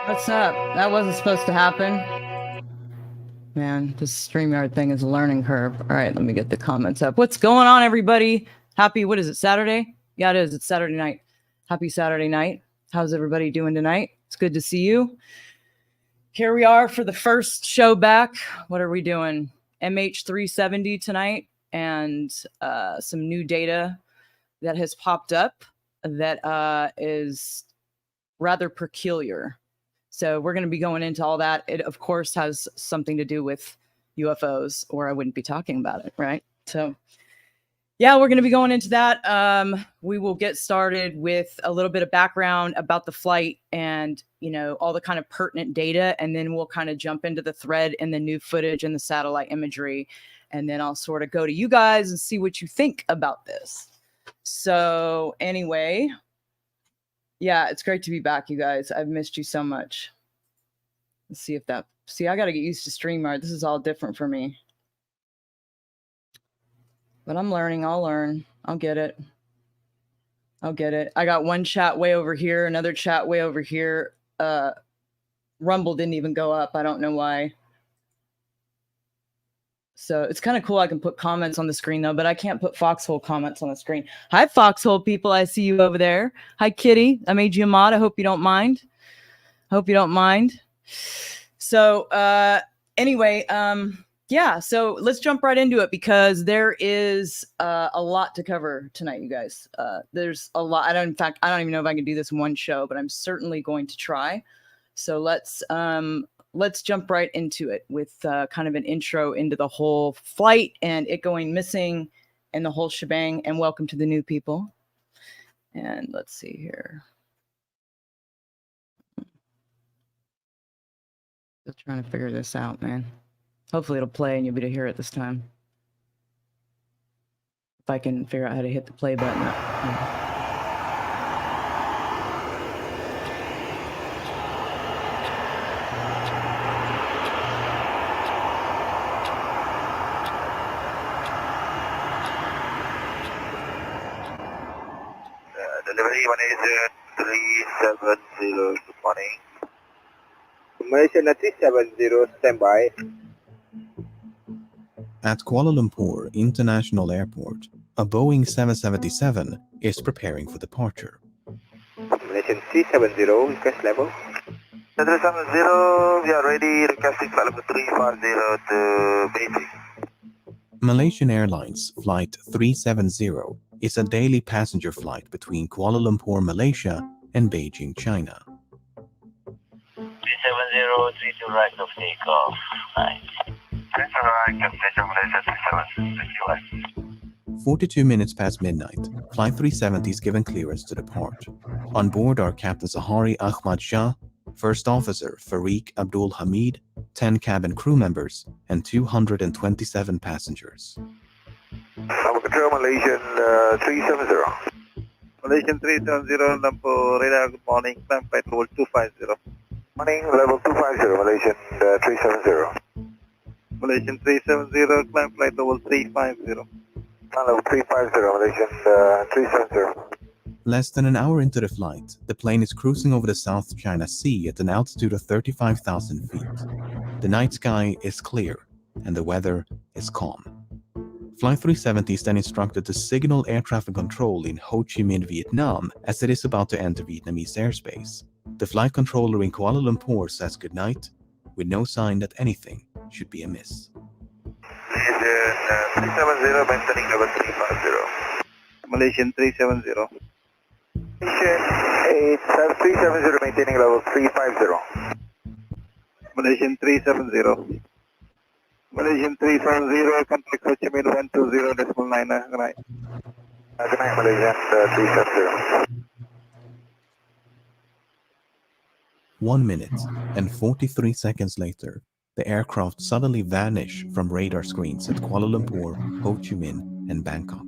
What's up? That wasn't supposed to happen. Man, this StreamYard thing is a learning curve. All right, let me get the comments up. What's going on, everybody? Happy, what is it, Saturday? Yeah, it is. It's Saturday night. Happy Saturday night. How's everybody doing tonight? It's good to see you. Here we are for the first show back. What are we doing? MH370 tonight and some new data that has popped up that is rather peculiar. So we're going to be going into all that. It, of course, has something to do with UFOs, or I wouldn't be talking about it, right? So, yeah, we're going to be going into that. We will get started with a little bit of background about the flight and, you know, all the kind of pertinent data, and then we'll kind of jump into the thread and the new footage and the satellite imagery, and then I'll sort of go to you guys and see what you think about this. So, anyway... yeah, it's great to be back, you guys. I've missed you so much. Let's see if that... see, I got to get used to StreamYard. This is all different for me. But I'm learning. I'll learn. I'll get it. I'll get it. I got one chat way over here, another chat way over here. Rumble didn't even go up. I don't know why. So it's kind of cool. I can put comments on the screen, though, but I can't put Foxhole comments on the screen. Hi, Foxhole people. I see you over there. Hi, Kitty. I made you a mod. I hope you don't mind. I hope you don't mind. So anyway, yeah, so let's jump right into it because there is a lot to cover tonight, you guys. There's a lot. In fact, I don't even know if I can do this in one show, but I'm certainly going to try. So let's jump right into it with kind of an intro into the whole flight and it going missing and the whole shebang. And welcome to the new people. And let's see here. Still trying to figure this out, man. Hopefully it'll play and you'll be able to hear it this time. If I can figure out how to hit the play button. Yeah. Delivery 18370, good morning. Malaysian 370, standby. At Kuala Lumpur International Airport, a Boeing 777 is preparing for departure. Malaysian 370, request level. 370, we are ready, requesting flight level 350 to Beijing. Malaysian Airlines Flight 370 is a daily passenger flight between Kuala Lumpur, Malaysia and Beijing, China. 370, 32 right of takeoff. Nice. 42 minutes past midnight, Flight 370 is given clearance to depart. On board are Captain Zahari Ahmad Shah, First Officer Farik Abdul Hamid, 10 cabin crew members, and 227 passengers. Control Malaysian 370. Malaysian 370, Lumpur radar, good morning, climb flight level 250. Morning, level 250, Malaysian 370. Malaysian 370, climb flight level 350. Level 350, Malaysian 370. Less than an hour into the flight, the plane is cruising over the South China Sea at an altitude of 35,000 feet. The night sky is clear and the weather is calm. Flight 370 is then instructed to signal air traffic control in Ho Chi Minh, Vietnam, as it is about to enter Vietnamese airspace. The flight controller in Kuala Lumpur says goodnight, with no sign that anything should be amiss. Malaysian 370, maintaining level 350. Malaysian 370. Malaysian 370, maintaining level 350. Malaysian 370. Malaysian 370, contact Ho Chi Minh 120.9. Good night. Good night, Malaysian 370. 1 minute and 43 seconds later, the aircraft suddenly vanished from radar screens at Kuala Lumpur, Ho Chi Minh, and Bangkok.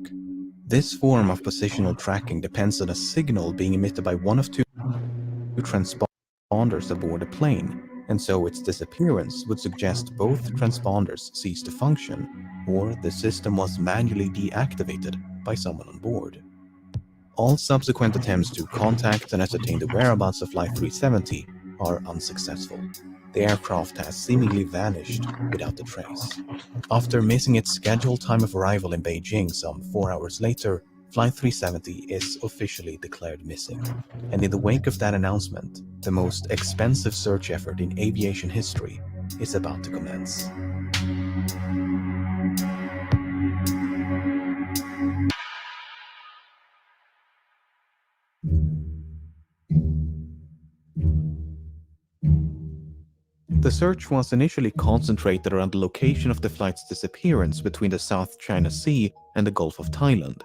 This form of positional tracking depends on a signal being emitted by one of two transponders aboard the plane, and so its disappearance would suggest both transponders ceased to function, or the system was manually deactivated by someone on board. All subsequent attempts to contact and ascertain the whereabouts of Flight 370 are unsuccessful. The aircraft has seemingly vanished without a trace. After missing its scheduled time of arrival in Beijing some 4 hours later, Flight 370 is officially declared missing. And in the wake of that announcement, the most expensive search effort in aviation history is about to commence. The search was initially concentrated around the location of the flight's disappearance between the South China Sea and the Gulf of Thailand.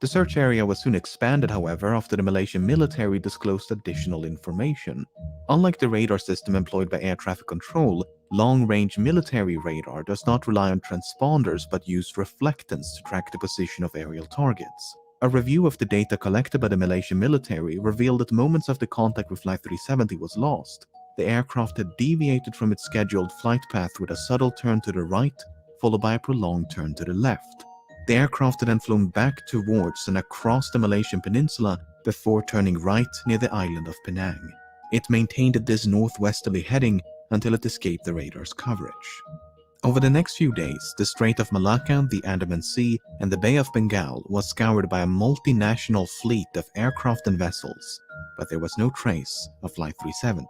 The search area was soon expanded, however, after the Malaysian military disclosed additional information. Unlike the radar system employed by air traffic control, long-range military radar does not rely on transponders but used reflectance to track the position of aerial targets. A review of the data collected by the Malaysian military revealed that moments after contact with Flight 370 was lost, the aircraft had deviated from its scheduled flight path with a subtle turn to the right, followed by a prolonged turn to the left. The aircraft had then flown back towards and across the Malaysian peninsula before turning right near the island of Penang. It maintained this northwesterly heading until it escaped the radar's coverage. Over the next few days, the Strait of Malacca, the Andaman Sea, and the Bay of Bengal was scoured by a multinational fleet of aircraft and vessels, but there was no trace of Flight 370.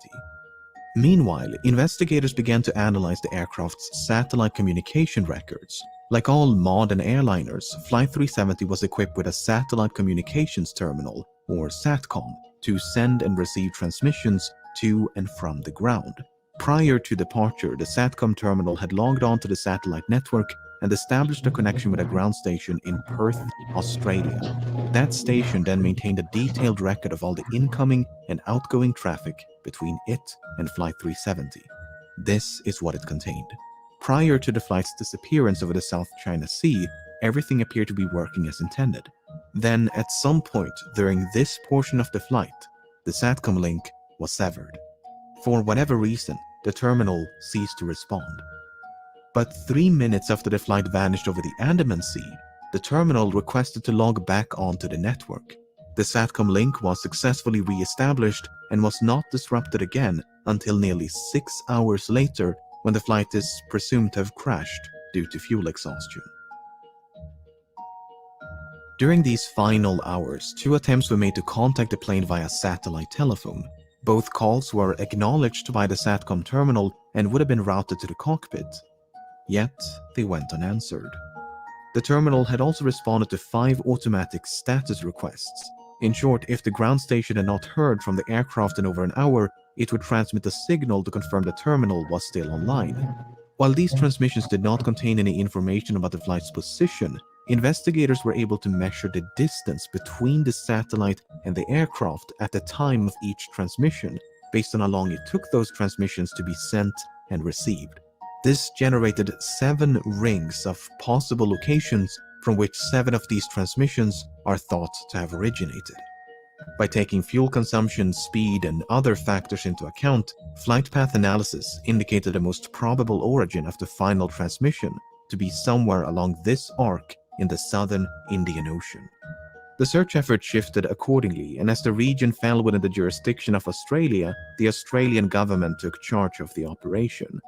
Meanwhile, investigators began to analyze the aircraft's satellite communication records. Like all modern airliners, Flight 370 was equipped with a satellite communications terminal, or SATCOM, to send and receive transmissions to and from the ground. Prior to departure, the SATCOM terminal had logged onto the satellite network and established a connection with a ground station in Perth, Australia. That station then maintained a detailed record of all the incoming and outgoing traffic between it and Flight 370. This is what it contained. Prior to the flight's disappearance over the South China Sea, everything appeared to be working as intended. Then, at some point during this portion of the flight, the SATCOM link was severed. For whatever reason, the terminal ceased to respond. But 3 minutes after the flight vanished over the Andaman Sea, the terminal requested to log back onto the network. The SATCOM link was successfully re-established and was not disrupted again until nearly 6 hours later, when the flight is presumed to have crashed due to fuel exhaustion. During these final hours, 2 attempts were made to contact the plane via satellite telephone. Both calls were acknowledged by the SATCOM terminal and would have been routed to the cockpit. Yet, they went unanswered. The terminal had also responded to 5 automatic status requests. In short, if the ground station had not heard from the aircraft in over an hour, it would transmit a signal to confirm the terminal was still online. While these transmissions did not contain any information about the flight's position, investigators were able to measure the distance between the satellite and the aircraft at the time of each transmission, based on how long it took those transmissions to be sent and received. This generated 7 rings of possible locations from which 7 of these transmissions are thought to have originated. By taking fuel consumption, speed, and other factors into account, flight path analysis indicated the most probable origin of the final transmission to be somewhere along this arc in the southern Indian Ocean. The search effort shifted accordingly, and as the region fell within the jurisdiction of Australia, the Australian government took charge of the operation.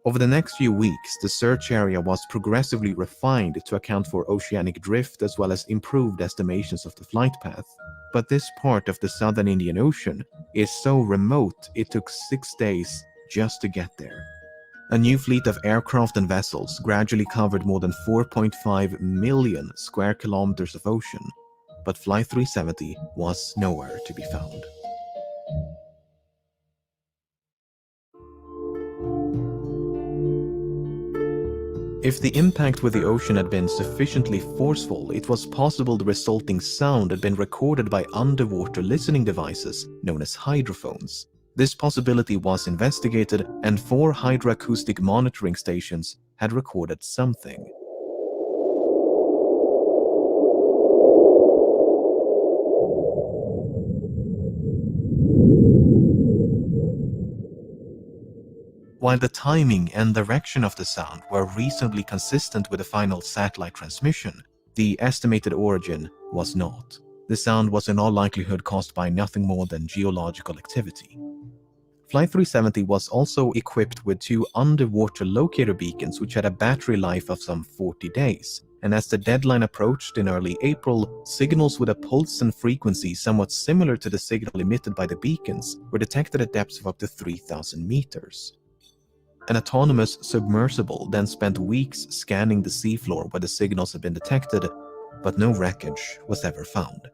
Over the next few weeks, the search area was progressively refined to account for oceanic drift as well as improved estimations of the flight path. But this part of the southern Indian Ocean is so remote it took 6 days just to get there. A new fleet of aircraft and vessels gradually covered more than 4.5 million square kilometers of ocean, but Flight 370 was nowhere to be found. If the impact with the ocean had been sufficiently forceful, it was possible the resulting sound had been recorded by underwater listening devices known as hydrophones. This possibility was investigated, and 4 hydroacoustic monitoring stations had recorded something. While the timing and direction of the sound were reasonably consistent with the final satellite transmission, the estimated origin was not. The sound was in all likelihood caused by nothing more than geological activity. Flight 370 was also equipped with 2 underwater locator beacons which had a battery life of some 40 days, and as the deadline approached in early April, signals with a pulse and frequency somewhat similar to the signal emitted by the beacons were detected at depths of up to 3,000 meters. An autonomous submersible then spent weeks scanning the seafloor where the signals had been detected, but no wreckage was ever found.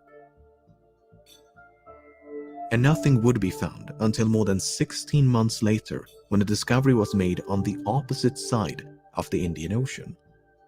And nothing would be found until more than 16 months later, when a discovery was made on the opposite side of the Indian Ocean.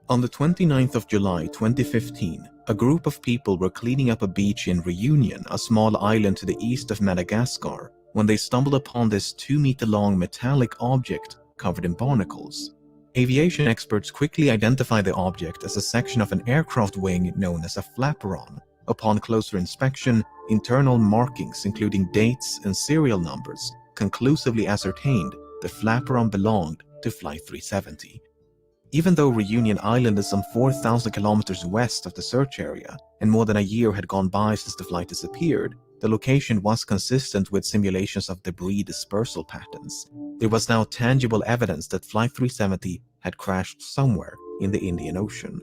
On the 29th of July 2015, a group of people were cleaning up a beach in Reunion, a small island to the east of Madagascar, when they stumbled upon this 2-meter-long metallic object covered in barnacles. Aviation experts quickly identified the object as a section of an aircraft wing known as a flaperon. Upon closer inspection, internal markings including dates and serial numbers conclusively ascertained the flaperon belonged to Flight 370. Even though Reunion Island is some 4,000 kilometers west of the search area, and more than a year had gone by since the flight disappeared, the location was consistent with simulations of debris dispersal patterns. There was now tangible evidence that Flight 370 had crashed somewhere in the Indian Ocean.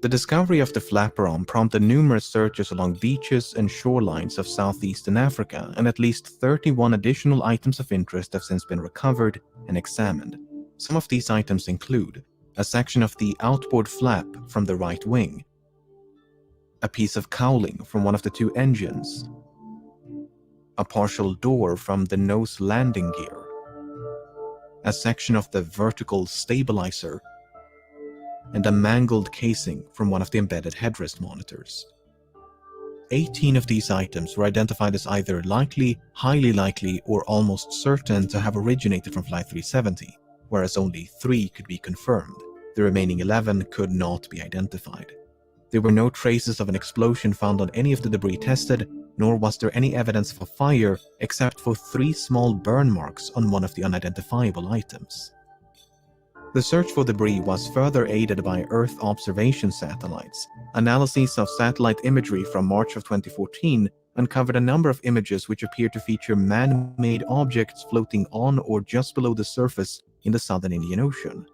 The discovery of the flaperon prompted numerous searches along beaches and shorelines of southeastern Africa, and at least 31 additional items of interest have since been recovered and examined. Some of these items include a section of the outboard flap from the right wing, a piece of cowling from one of the 2 engines, a partial door from the nose landing gear, a section of the vertical stabilizer, and a mangled casing from one of the embedded headrest monitors. 18 of these items were identified as either likely, highly likely, or almost certain to have originated from Flight 370, whereas only 3 could be confirmed. The remaining 11 could not be identified. There were no traces of an explosion found on any of the debris tested, nor was there any evidence of a fire except for 3 small burn marks on one of the unidentifiable items. The search for debris was further aided by Earth observation satellites. Analyses of satellite imagery from March of 2014 uncovered a number of images which appear to feature man-made objects floating on or just below the surface in the southern Indian Ocean.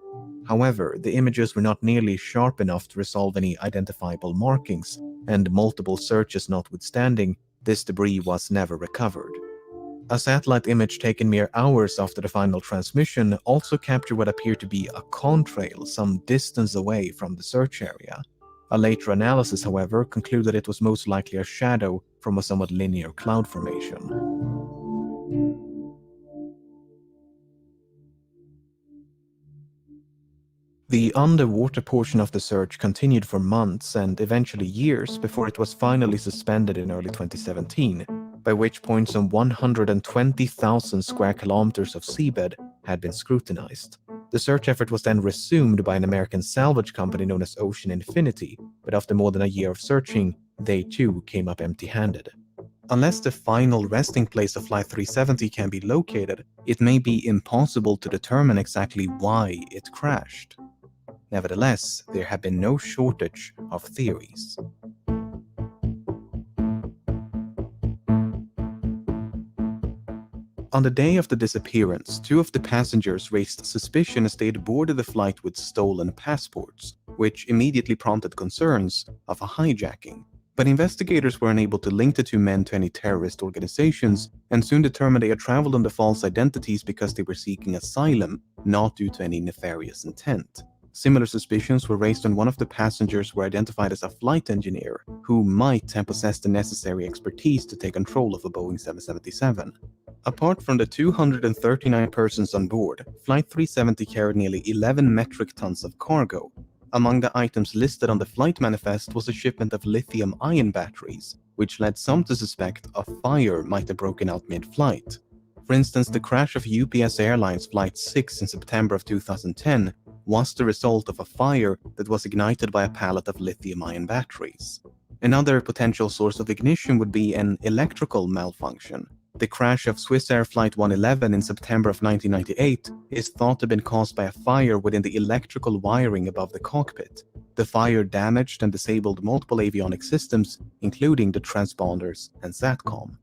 However, the images were not nearly sharp enough to resolve any identifiable markings, and multiple searches notwithstanding, this debris was never recovered. A satellite image taken mere hours after the final transmission also captured what appeared to be a contrail some distance away from the search area. A later analysis, however, concluded it was most likely a shadow from a somewhat linear cloud formation. The underwater portion of the search continued for months and eventually years before it was finally suspended in early 2017, by which point some 120,000 square kilometers of seabed had been scrutinized. The search effort was then resumed by an American salvage company known as Ocean Infinity, but after more than a year of searching, they too came up empty-handed. Unless the final resting place of Flight 370 can be located, it may be impossible to determine exactly why it crashed. Nevertheless, there have been no shortage of theories. On the day of the disappearance, 2 of the passengers raised suspicion as they had boarded the flight with stolen passports, which immediately prompted concerns of a hijacking. But investigators were unable to link the 2 men to any terrorist organizations, and soon determined they had traveled under false identities because they were seeking asylum, not due to any nefarious intent. Similar suspicions were raised when one of the passengers were identified as a flight engineer, who might have possessed the necessary expertise to take control of a Boeing 777. Apart from the 239 persons on board, Flight 370 carried nearly 11 metric tons of cargo. Among the items listed on the flight manifest was a shipment of lithium-ion batteries, which led some to suspect a fire might have broken out mid-flight. For instance, the crash of UPS Airlines Flight 6 in September of 2010 was the result of a fire that was ignited by a pallet of lithium-ion batteries. Another potential source of ignition would be an electrical malfunction. The crash of Swiss Air Flight 111 in September of 1998 is thought to have been caused by a fire within the electrical wiring above the cockpit. The fire damaged and disabled multiple avionics systems, including the transponders and SATCOM.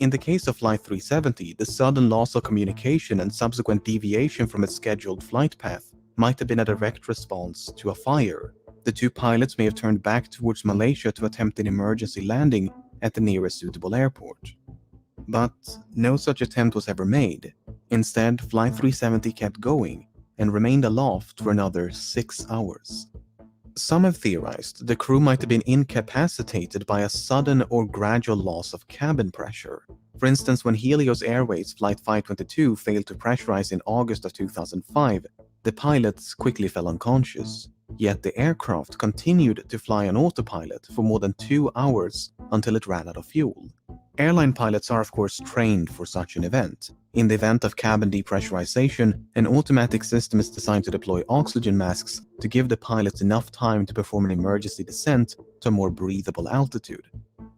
In the case of Flight 370, the sudden loss of communication and subsequent deviation from its scheduled flight path might have been a direct response to a fire. The two pilots may have turned back towards Malaysia to attempt an emergency landing at the nearest suitable airport. But no such attempt was ever made. Instead, Flight 370 kept going and remained aloft for another 6 hours. Some have theorized the crew might have been incapacitated by a sudden or gradual loss of cabin pressure. For instance, when Helios Airways Flight 522 failed to pressurize in August of 2005, the pilots quickly fell unconscious. Yet the aircraft continued to fly on autopilot for more than 2 hours until it ran out of fuel. Airline pilots are of course trained for such an event. In the event of cabin depressurization, an automatic system is designed to deploy oxygen masks to give the pilots enough time to perform an emergency descent to a more breathable altitude.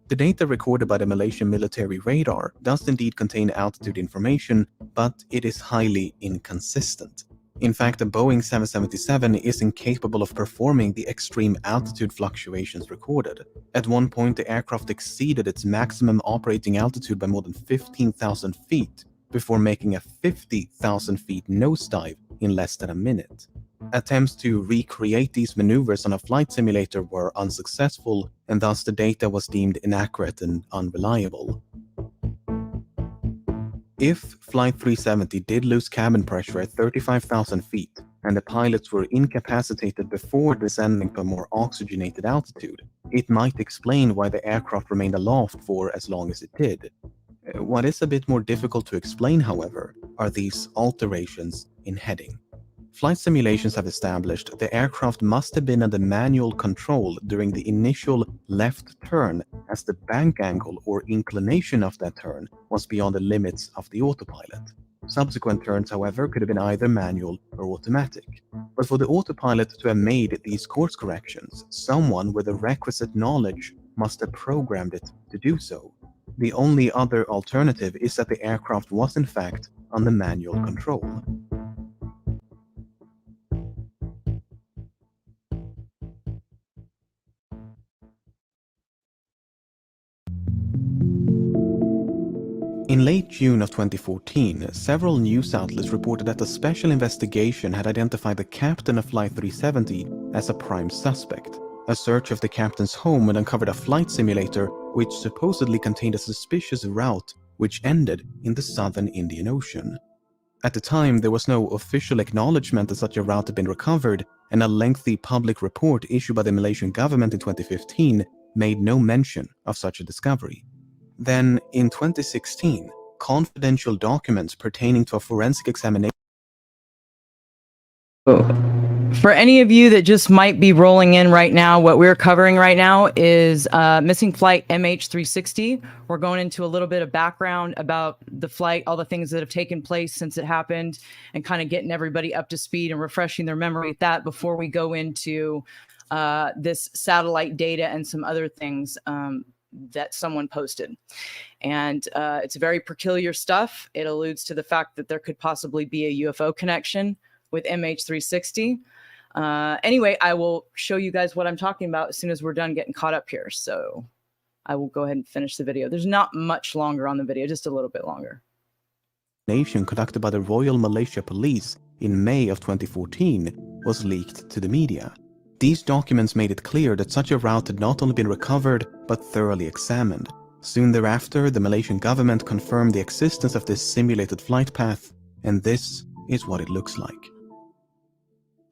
The data recorded by the Malaysian military radar does indeed contain altitude information, but it is highly inconsistent. In fact, a Boeing 777 is incapable of performing the extreme altitude fluctuations recorded. At one point, the aircraft exceeded its maximum operating altitude by more than 15,000 feet before making a 50,000 feet nosedive in less than a minute. Attempts to recreate these maneuvers on a flight simulator were unsuccessful, and thus the data was deemed inaccurate and unreliable. If Flight 370 did lose cabin pressure at 35,000 feet, and the pilots were incapacitated before descending to a more oxygenated altitude, it might explain why the aircraft remained aloft for as long as it did. What is a bit more difficult to explain, however, are these alterations in heading. Flight simulations have established the aircraft must have been under manual control during the initial left turn, as the bank angle or inclination of that turn was beyond the limits of the autopilot. Subsequent turns, however, could have been either manual or automatic. But for the autopilot to have made these course corrections, someone with the requisite knowledge must have programmed it to do so. The only other alternative is that the aircraft was in fact under manual control. In late June of 2014, several news outlets reported that a special investigation had identified the captain of Flight 370 as a prime suspect. A search of the captain's home had uncovered a flight simulator which supposedly contained a suspicious route which ended in the southern Indian Ocean. At the time, there was no official acknowledgement that such a route had been recovered, and a lengthy public report issued by the Malaysian government in 2015 made no mention of such a discovery. Then, in 2016, confidential documents pertaining to a forensic examination. For any of you that just might be rolling in right now, what we're covering right now is missing flight MH370. We're going into a little bit of background about the flight, all the things that have taken place since it happened, and kind of getting everybody up to speed and refreshing their memory with that before we go into this satellite data and some other things that someone posted. And it's very peculiar stuff. It alludes to the fact that there could possibly be a UFO connection with MH370. Anyway, I will show you guys what I'm talking about as soon as we're done getting caught up here. So I will go ahead and finish the video. There's not much longer on the video, just a little bit longer. Conducted by the Royal Malaysia Police in May of 2014 was leaked to the media. These documents made it clear that such a route had not only been recovered, but thoroughly examined. Soon thereafter, the Malaysian government confirmed the existence of this simulated flight path, and this is what it looks like.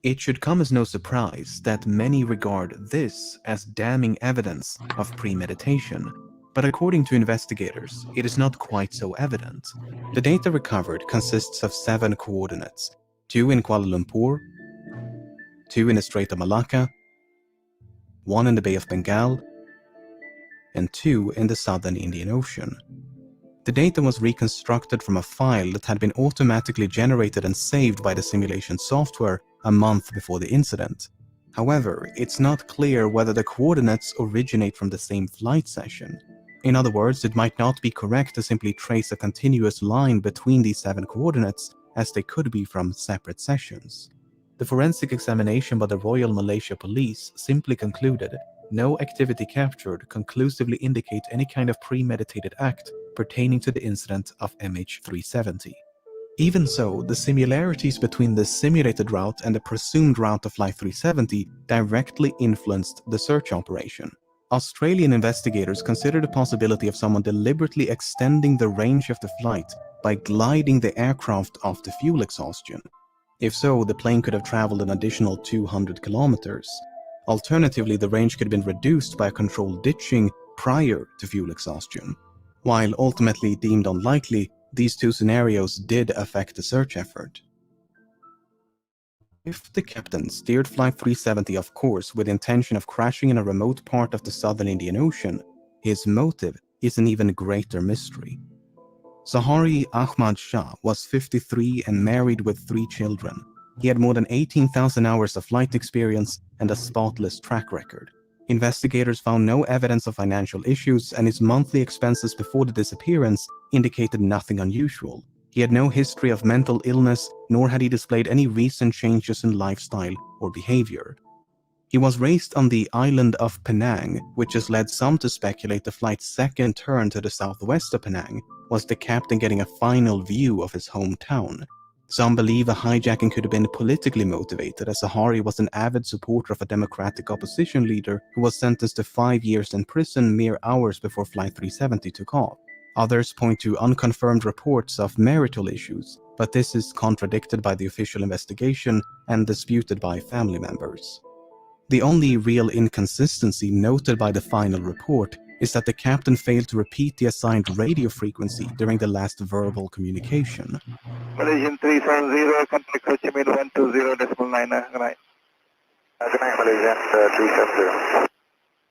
It should come as no surprise that many regard this as damning evidence of premeditation, but according to investigators, it is not quite so evident. The data recovered consists of 7 coordinates, 2 in Kuala Lumpur, 2 in the Strait of Malacca, 1 in the Bay of Bengal, and 2 in the southern Indian Ocean. The data was reconstructed from a file that had been automatically generated and saved by the simulation software a month before the incident. However, it's not clear whether the coordinates originate from the same flight session. In other words, it might not be correct to simply trace a continuous line between these 7 coordinates, as they could be from separate sessions. The forensic examination by the Royal Malaysia Police simply concluded no activity captured conclusively indicate any kind of premeditated act pertaining to the incident of MH370. Even so, the similarities between the simulated route and the presumed route of Flight 370 directly influenced the search operation. Australian investigators considered the possibility of someone deliberately extending the range of the flight by gliding the aircraft off the fuel exhaustion. If so, the plane could have traveled an additional 200 kilometers. Alternatively, the range could have been reduced by a controlled ditching prior to fuel exhaustion. While ultimately deemed unlikely, these two scenarios did affect the search effort. If the captain steered Flight 370 off course with the intention of crashing in a remote part of the southern Indian Ocean, his motive is an even greater mystery. Zahari Ahmad Shah was 53 and married with 3 children. He had more than 18,000 hours of flight experience and a spotless track record. Investigators found no evidence of financial issues, and his monthly expenses before the disappearance indicated nothing unusual. He had no history of mental illness, nor had he displayed any recent changes in lifestyle or behavior. He was raised on the island of Penang, which has led some to speculate the flight's second turn to the southwest of Penang was the captain getting a final view of his hometown. Some believe a hijacking could have been politically motivated, as Zahari was an avid supporter of a democratic opposition leader who was sentenced to 5 years in prison mere hours before Flight 370 took off. Others point to unconfirmed reports of marital issues, but this is contradicted by the official investigation and disputed by family members. The only real inconsistency noted by the final report is that the captain failed to repeat the assigned radio frequency during the last verbal communication. Malaysian 370, contact Ho Chi Minh 120.9. Good night. Good night, Malaysian 370.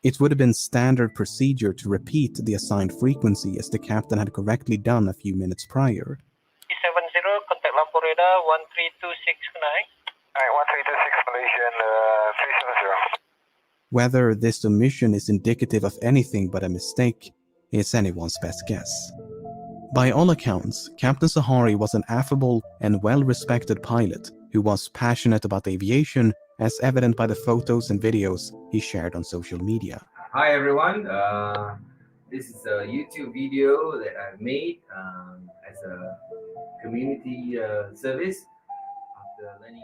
It would have been standard procedure to repeat the assigned frequency, as the captain had correctly done a few minutes prior. 370, contact Lampu Radar 1326, good night. Alright, 1326 Malaysian 370. Whether this omission is indicative of anything but a mistake is anyone's best guess. By all accounts, Captain Zahari was an affable and well-respected pilot who was passionate about aviation, as evident by the photos and videos he shared on social media. Hi everyone, this is a YouTube video that I made as a community service after learning.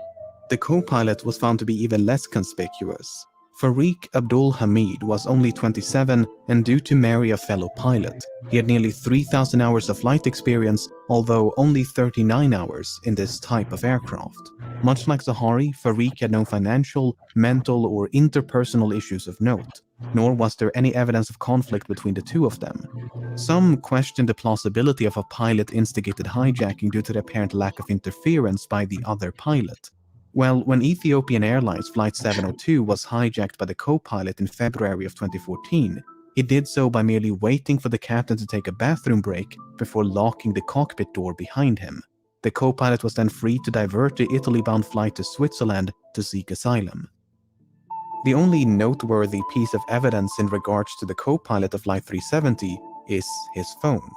The co-pilot was found to be even less conspicuous. Farik Abdul Hamid was only 27 and due to marry a fellow pilot. He had nearly 3,000 hours of flight experience, although only 39 hours in this type of aircraft. Much like Zahari, Farik had no financial, mental, or interpersonal issues of note, nor was there any evidence of conflict between the two of them. Some questioned the plausibility of a pilot-instigated hijacking due to the apparent lack of interference by the other pilot. Well, when Ethiopian Airlines Flight 702 was hijacked by the co-pilot in February of 2014, he did so by merely waiting for the captain to take a bathroom break before locking the cockpit door behind him. The co-pilot was then free to divert the Italy-bound flight to Switzerland to seek asylum. The only noteworthy piece of evidence in regards to the co-pilot of Flight 370 is his phone.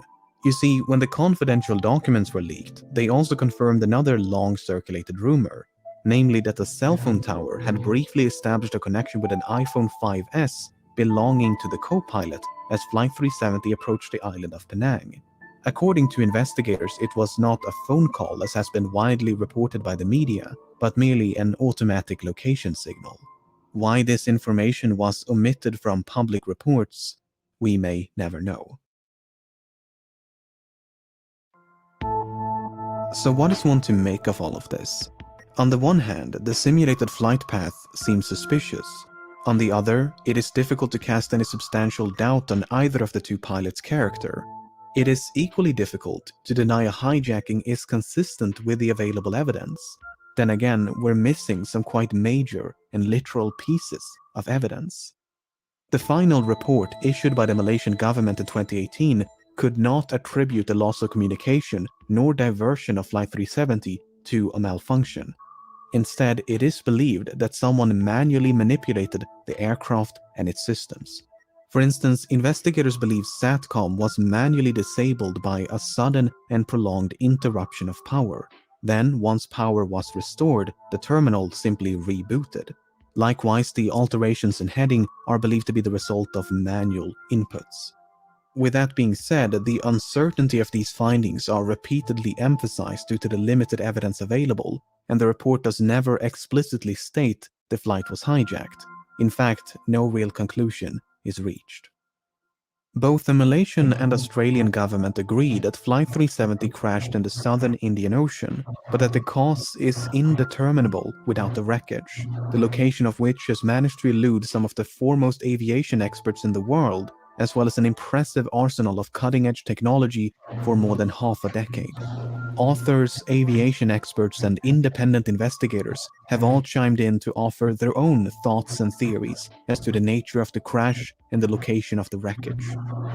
You see, when the confidential documents were leaked, they also confirmed another long-circulated rumor, namely that a cell phone tower had briefly established a connection with an iPhone 5S belonging to the co-pilot as Flight 370 approached the island of Penang. According to investigators, it was not a phone call as has been widely reported by the media, but merely an automatic location signal. Why this information was omitted from public reports, we may never know. So what is one to make of all of this? On the one hand, the simulated flight path seems suspicious. On the other, it is difficult to cast any substantial doubt on either of the two pilots' character. It is equally difficult to deny a hijacking is consistent with the available evidence. Then again, we're missing some quite major and literal pieces of evidence. The final report issued by the Malaysian government in 2018 could not attribute the loss of communication nor diversion of Flight 370 to a malfunction. Instead, it is believed that someone manually manipulated the aircraft and its systems. For instance, investigators believe SATCOM was manually disabled by a sudden and prolonged interruption of power. Then, once power was restored, the terminal simply rebooted. Likewise, the alterations in heading are believed to be the result of manual inputs. With that being said, the uncertainty of these findings are repeatedly emphasized due to the limited evidence available, and the report does never explicitly state the flight was hijacked. In fact, no real conclusion is reached. Both the Malaysian and Australian government agree that Flight 370 crashed in the southern Indian Ocean, but that the cause is indeterminable without the wreckage, the location of which has managed to elude some of the foremost aviation experts in the world, as well as an impressive arsenal of cutting-edge technology for more than half a decade. Authors, aviation experts, and independent investigators have all chimed in to offer their own thoughts and theories as to the nature of the crash and the location of the wreckage.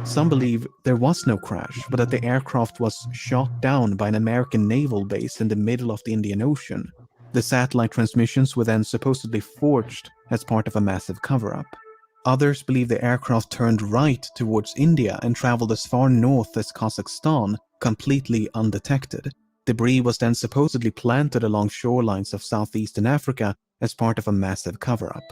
Some believe there was no crash, but that the aircraft was shot down by an American naval base in the middle of the Indian Ocean. The satellite transmissions were then supposedly forged as part of a massive cover-up. Others believe the aircraft turned right towards India and traveled as far north as Kazakhstan, completely undetected. Debris was then supposedly planted along shorelines of southeastern Africa as part of a massive cover-up.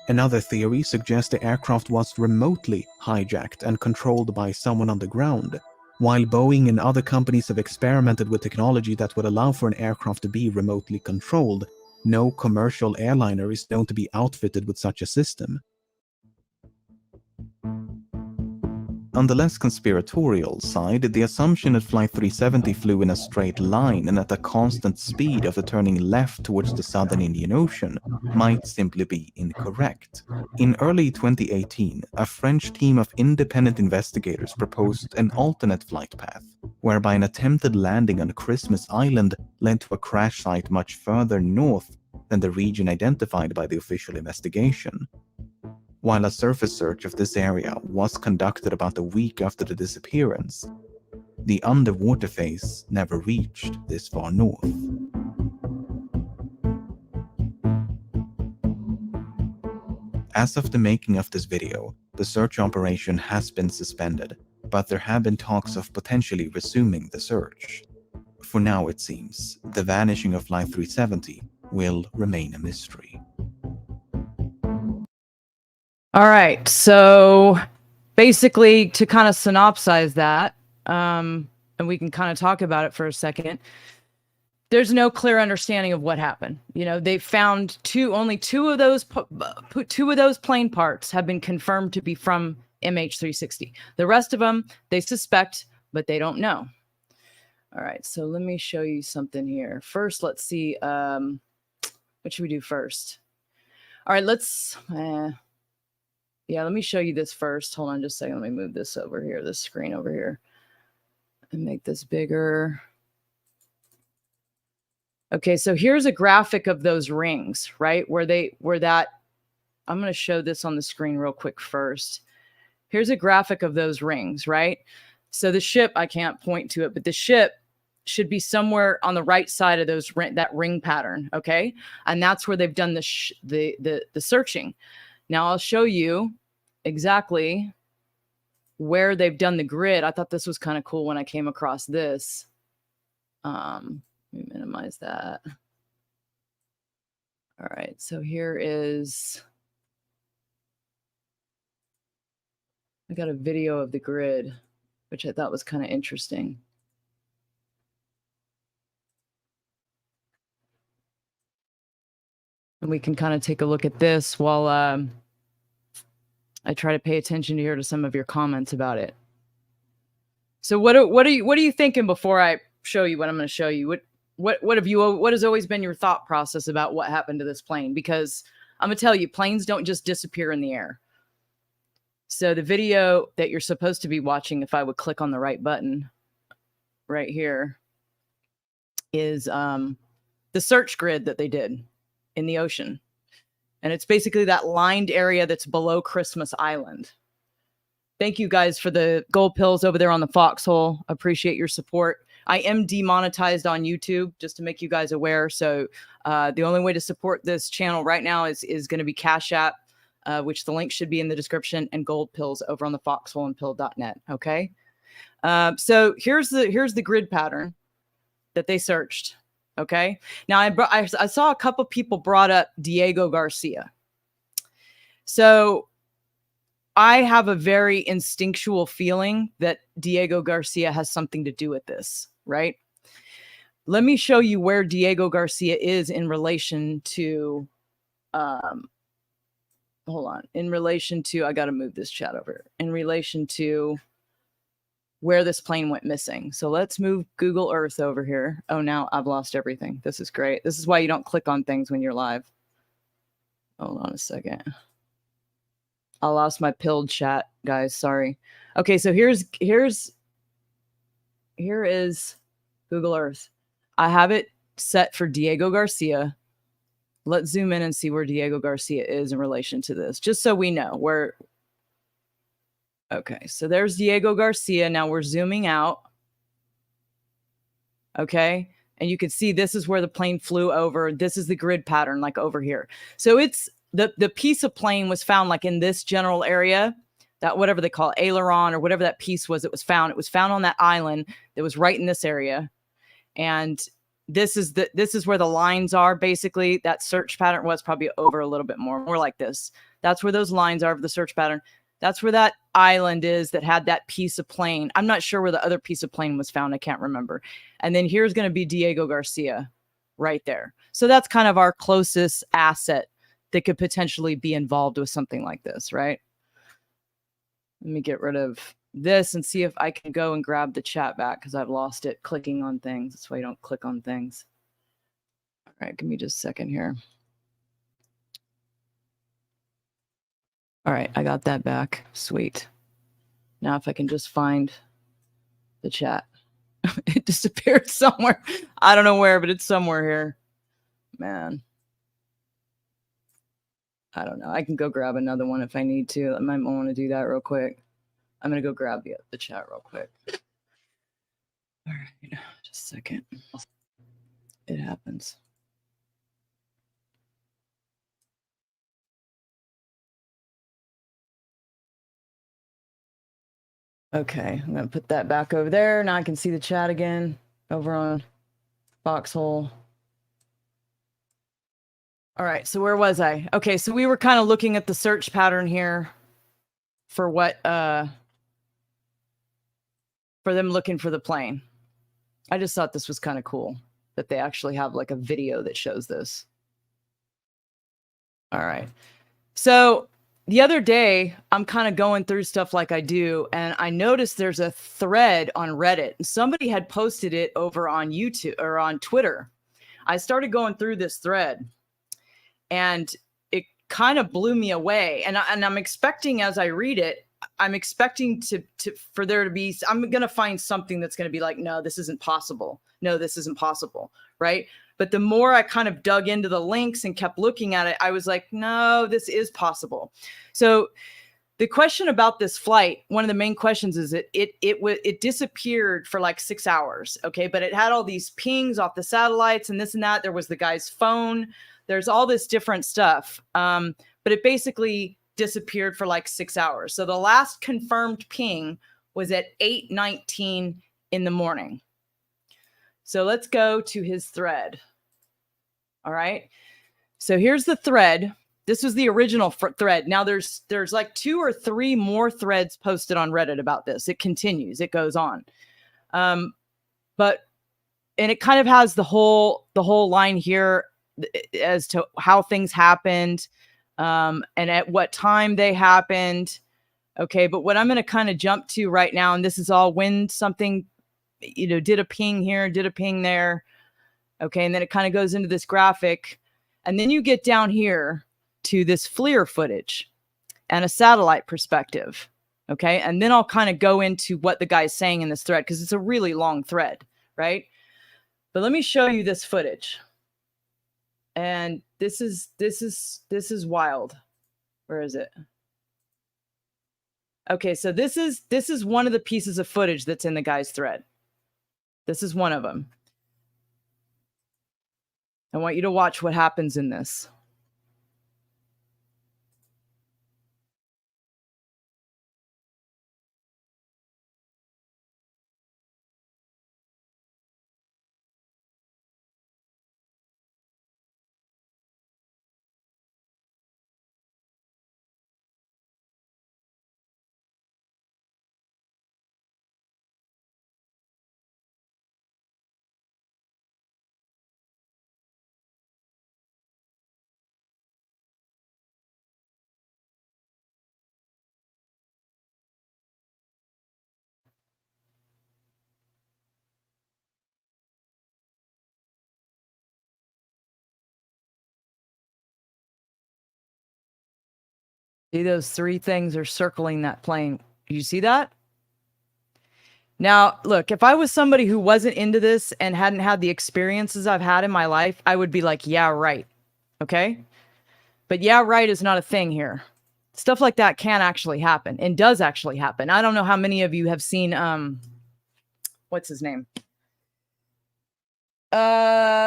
Another theory suggests the aircraft was remotely hijacked and controlled by someone on the ground. While Boeing and other companies have experimented with technology that would allow for an aircraft to be remotely controlled, no commercial airliner is known to be outfitted with such a system. On the less conspiratorial side, the assumption that Flight 370 flew in a straight line and at a constant speed after turning left towards the southern Indian Ocean might simply be incorrect. In early 2018, a French team of independent investigators proposed an alternate flight path, whereby an attempted landing on Christmas Island led to a crash site much further north than the region identified by the official investigation. While a surface search of this area was conducted about a week after the disappearance, the underwater phase never reached this far north. As of the making of this video, the search operation has been suspended, but there have been talks of potentially resuming the search. For now, it seems, the vanishing of Flight 370 will remain a mystery. All right, so basically to kind of synopsize that, and we can kind of talk about it for a second, there's no clear understanding of what happened. You know, they found only two of those plane parts have been confirmed to be from MH370. The rest of them, they suspect, but they don't know. All right, so let me show you something here. First, let's see, what should we do first? All right, let's... yeah, let me show you this first. Hold on just a second. Let me move this over here, this screen over here, and make this bigger. Okay, so here's a graphic of those rings, right? I'm going to show this on the screen real quick first. Here's a graphic of those rings, right? So the ship, I can't point to it, but the ship should be somewhere on the right side of that ring pattern, okay? And that's where they've done the searching. Now I'll show you exactly where they've done the grid. I thought this was kind of cool when I came across this. Let me minimize that. All right, so here is, I got a video of the grid, which I thought was kind of interesting. And we can kind of take a look at this while I try to pay attention here to some of your comments about it. So what are you thinking before I show you what I'm going to show you? What has always been your thought process about what happened to this plane? Because I'm going to tell you, planes don't just disappear in the air. So the video that you're supposed to be watching, if I would click on the right button right here, is the search grid that they did in the ocean. And it's basically that lined area that's below Christmas Island. Thank you guys for the gold pills over there on the foxhole. Appreciate your support. I am demonetized on YouTube, just to make you guys aware. So the only way to support this channel right now is going to be Cash App, which the link should be in the description, and gold pills over on the foxholeandpill.net. Okay. So here's the grid pattern that they searched. Okay. Now I saw a couple people brought up Diego Garcia. So I have a very instinctual feeling that Diego Garcia has something to do with this, right? Let me show you where Diego Garcia is in relation to, hold on, in relation to, I got to move this chat over, in relation to where this plane went missing. So let's move Google Earth over here. Oh, now I've lost everything. This is great. This is why you don't click on things when you're live. Hold on a second. I lost my pilled chat, guys. Sorry. Okay, so here is Google Earth. I have it set for Diego Garcia. Let's zoom in and see where Diego Garcia is in relation to this, just so we know where. Okay, so there's Diego Garcia. Now we're zooming out. Okay, and you can see this is where the plane flew over. This is the grid pattern, like over here. So it's the piece of plane was found like in this general area, that whatever they call it, aileron or whatever that piece was, it was found on that island that was right in this area. And this is where the lines are. Basically, that search pattern was probably over a little bit more like this. That's where those lines are of the search pattern. That's where that island is that had that piece of plane. I'm not sure where the other piece of plane was found. I can't remember. And then here's going to be Diego Garcia right there. So that's kind of our closest asset that could potentially be involved with something like this, right? Let me get rid of this and see if I can go and grab the chat back because I've lost it clicking on things. That's why you don't click on things. All right, give me just a second here. All right, I got that back. Sweet. Now if I can just find the chat. It disappeared somewhere. I don't know where, but it's somewhere here. Man. I don't know. I can go grab another one if I need to. I might want to do that real quick. I'm going to go grab the chat real quick. All right. Just a second. It happens. Okay. I'm going to put that back over there. Now I can see the chat again over on Foxhole. All right. So where was I? Okay. So we were kind of looking at the search pattern here for what, for them looking for the plane. I just thought this was kind of cool that they actually have like a video that shows this. All right. So the other day, I'm kind of going through stuff like I do, and I noticed there's a thread on Reddit. Somebody had posted it over on YouTube or on Twitter. I started going through this thread, and it kind of blew me away. And I'm expecting, as I read it, I'm expecting for there to be, I'm going to find something that's going to be like, no, this isn't possible. No, this isn't possible. Right. But the more I kind of dug into the links and kept looking at it, I was like, no, this is possible. So the question about this flight, one of the main questions is it disappeared for like 6 hours. Okay. But it had all these pings off the satellites and this and that. There was the guy's phone. There's all this different stuff. But it basically disappeared for like 6 hours. So the last confirmed ping was at 8:19 in the morning. So let's go to his thread. All right. So here's the thread. This was the original thread. Now there's like 2 or 3 more threads posted on Reddit about this. It continues. It goes on. And it kind of has the whole line here as to how things happened, and at what time they happened. Okay. But what I'm going to kind of jump to right now, and this is all when something, did a ping here, did a ping there. Okay. And then it kind of goes into this graphic. And then you get down here to this FLIR footage and a satellite perspective. Okay. And then I'll kind of go into what the guy's saying in this thread, because it's a really long thread, right? But let me show you this footage. And this is wild. Where is it? Okay, so this is one of the pieces of footage that's in the guy's thread. This is one of them. I want you to watch what happens in this. See, those three things are circling that plane. You see that? Now, look, if I was somebody who wasn't into this and hadn't had the experiences I've had in my life, I would be like, yeah, right. Okay? But yeah, right is not a thing here. Stuff like that can actually happen and does actually happen. I don't know how many of you have seen, what's his name?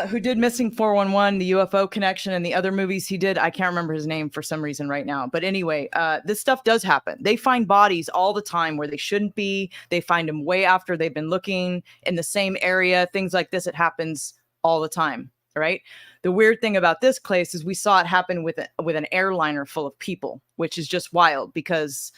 Who did Missing 411, the UFO connection, and the other movies he did. I can't remember his name for some reason right now. But anyway, this stuff does happen. They find bodies all the time where they shouldn't be. They find them way after they've been looking in the same area. Things like this, it happens all the time, right? The weird thing about this case is we saw it happen with an airliner full of people, which is just wild because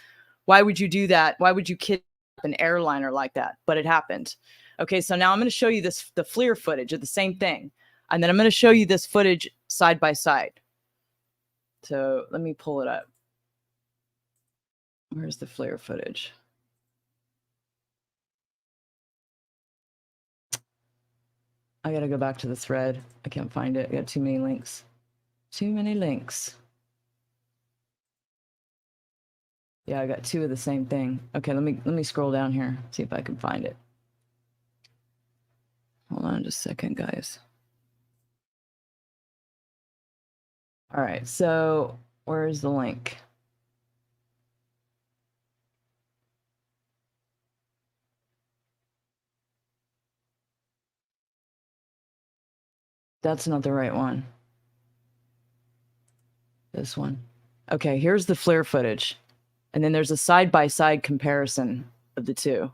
why would you do that? Why would you kidnap an airliner like that? But it happened. Okay, so now I'm going to show you the FLIR footage of the same thing. And then I'm going to show you this footage side by side. So let me pull it up. Where's the FLIR footage? I got to go back to the thread. I can't find it. I got too many links. Too many links. Yeah, I got two of the same thing. Okay, let me scroll down here, see if I can find it. Hold on just a second, guys. All right, so where's the link? That's not the right one. This one. Okay, here's the FLIR footage. And then there's a side-by-side comparison of the two.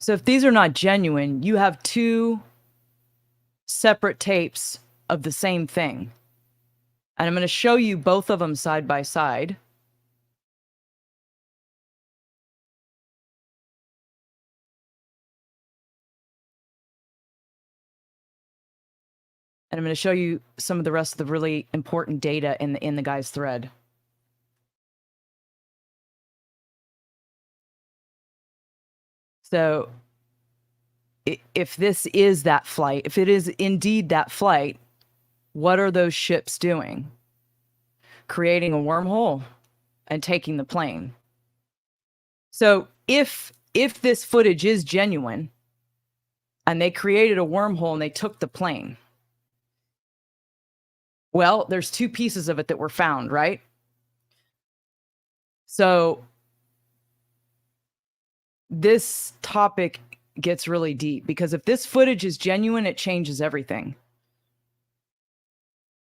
So if these are not genuine, you have two separate tapes of the same thing. And I'm going to show you both of them side by side. And I'm going to show you some of the rest of the really important data in the guy's thread. So if this is that flight, if it is indeed that flight, what are those ships doing? Creating a wormhole and taking the plane. So if this footage is genuine and they created a wormhole and they took the plane, well, there's two pieces of it that were found, right? So this topic gets really deep because if this footage is genuine, it changes everything.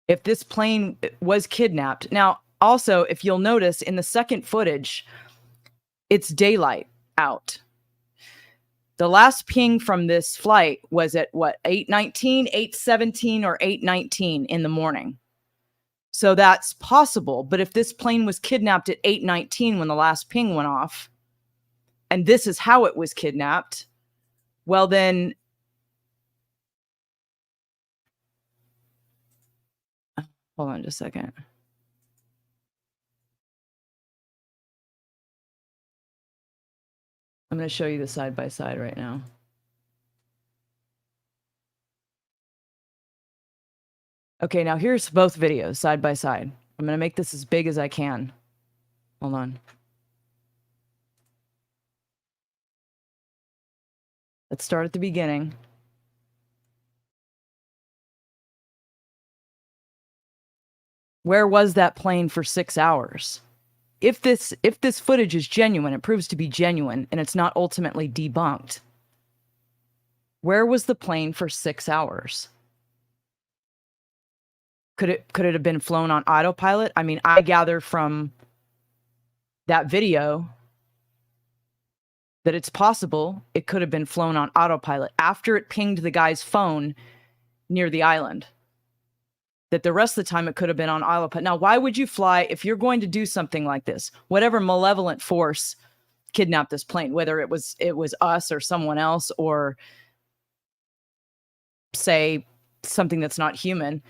If this plane was kidnapped. Now, also, if you'll notice in the second footage, it's daylight out. The last ping from this flight was at what, 8:19, 8:17, or 8:19 in the morning. So that's possible. But if this plane was kidnapped at 8:19 when the last ping went off, and this is how it was kidnapped, well then, hold on just a second. I'm going to show you the side by side right now. Okay, now here's both videos side by side. I'm going to make this as big as I can. Hold on. Let's start at the beginning. Where was that plane for 6 hours? If this footage is genuine, it proves to be genuine, and it's not ultimately debunked. Where was the plane for 6 hours? Could it have been flown on autopilot? I mean, I gather from that video that it's possible it could have been flown on autopilot after it pinged the guy's phone near the island. That the rest of the time it could have been on autopilot. Now, why would you fly if you're going to do something like this? Whatever malevolent force kidnapped this plane, whether it was us or someone else, or say something that's not human,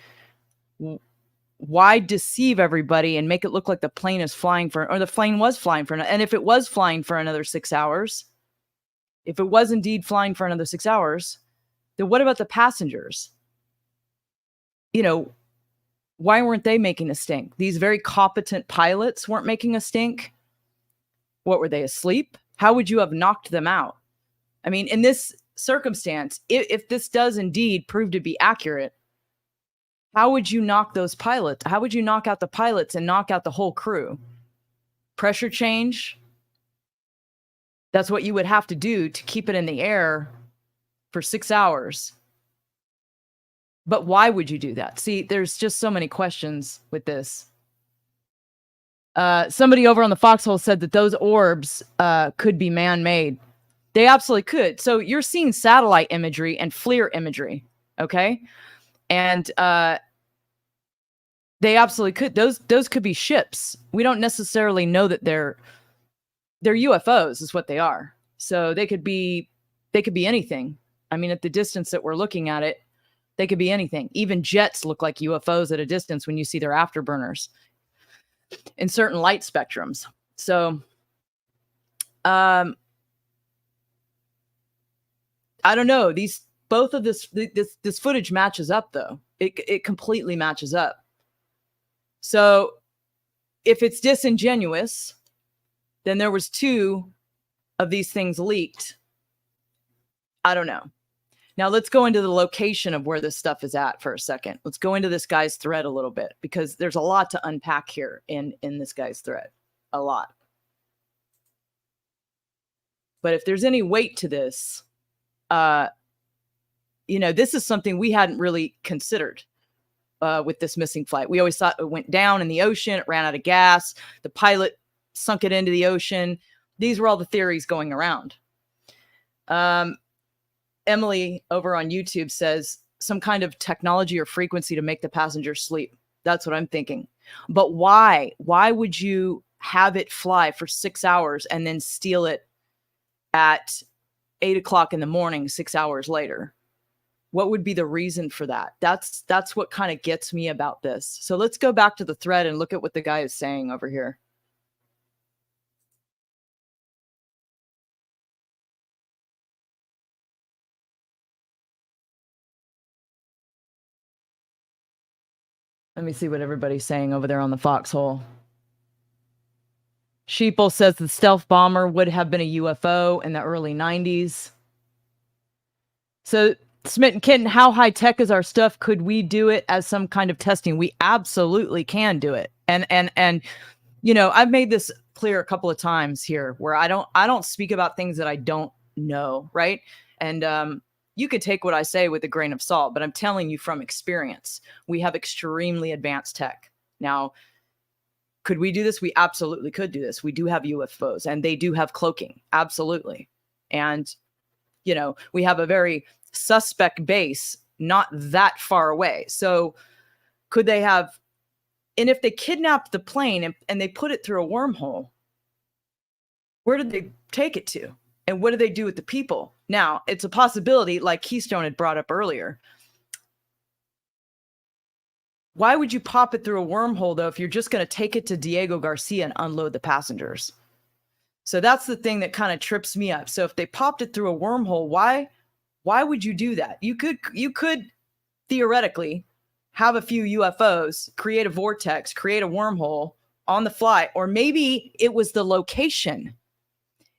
why deceive everybody and make it look like the plane is flying for, or the plane was flying for, and if it was flying for another 6 hours, if it was indeed flying for another 6 hours, then what about the passengers? You know, why weren't they making a stink? These very competent pilots weren't making a stink. What, were they asleep? How would you have knocked them out? I mean, in this circumstance, if this does indeed prove to be accurate, how would you knock those pilots? How would you knock out the pilots and knock out the whole crew? Pressure change. That's what you would have to do to keep it in the air for 6 hours. But why would you do that? See, there's just so many questions with this. Somebody over on the Foxhole said that those orbs could be man-made. They absolutely could. So you're seeing satellite imagery and FLIR imagery, okay? And they absolutely could. Those could be ships. We don't necessarily know that they're UFOs is what they are. So they could be anything. I mean, at the distance that we're looking at it, they could be anything. Even jets look like UFOs at a distance when you see their afterburners in certain light spectrums. So, I don't know. Both of this footage matches up, though. It completely matches up. So, if it's disingenuous, then there was 2 of these things leaked. I don't know. Now let's go into the location of where this stuff is at for a second. Let's go into this guy's thread a little bit, because there's a lot to unpack here in this guy's thread. A lot. But if there's any weight to this, you know, this is something we hadn't really considered with this missing flight. We always thought it went down in the ocean, it ran out of gas, the pilot sunk it into the ocean. These were all the theories going around. Emily over on YouTube says some kind of technology or frequency to make the passengers sleep. That's what I'm thinking. But why? Why would you have it fly for 6 hours and then steal it at 8 o'clock in the morning, 6 hours later? What would be the reason for that? That's what kind of gets me about this. So let's go back to the thread and look at what the guy is saying over here. Let me see what everybody's saying over there on the Foxhole. Sheeple says the stealth bomber would have been a UFO in the early 90s. So, Smitten Kitten, how high tech is our stuff? Could we do it as some kind of testing? We absolutely can do it. And you know, I've made this clear a couple of times here where I don't speak about things that I don't know, right? And you could take what I say with a grain of salt, but I'm telling you from experience, we have extremely advanced tech. Now, could we do this? We absolutely could do this. We do have UFOs and they do have cloaking. Absolutely. And, you know, we have a very suspect base not that far away. So could they have, and if they kidnapped the plane and they put it through a wormhole, where did they take it to? And what do they do with the people? Now, it's a possibility, like Keystone had brought up earlier. Why would you pop it through a wormhole, though, if you're just going to take it to Diego Garcia and unload the passengers? So that's the thing that kind of trips me up. So if they popped it through a wormhole, why would you do that? You could theoretically have a few UFOs, create a vortex, create a wormhole on the fly, or maybe it was the location.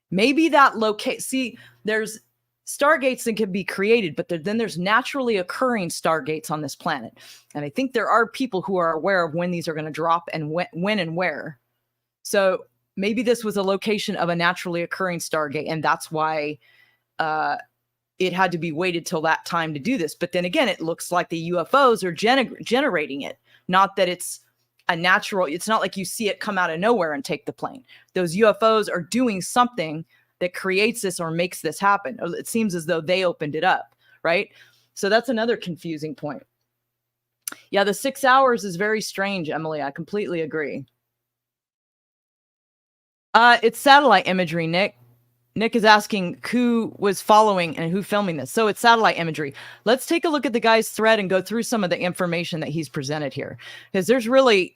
Maybe that see, there's stargates that can be created, but then there's naturally occurring stargates on this planet. And I think there are people who are aware of when these are going to drop and when and where. So maybe this was a location of a naturally occurring stargate, and that's why it had to be waited till that time to do this. But then again, it looks like the UFOs are generating it. Not that it's a natural, it's not like you see it come out of nowhere and take the plane. Those UFOs are doing something that creates this or makes this happen. It seems as though they opened it up, right? So that's another confusing point. Yeah, the 6 hours is very strange, Emily. I completely agree. It's satellite imagery, Nick. Nick is asking who was following and who filming this. So it's satellite imagery. Let's take a look at the guy's thread and go through some of the information that he's presented here, because there's really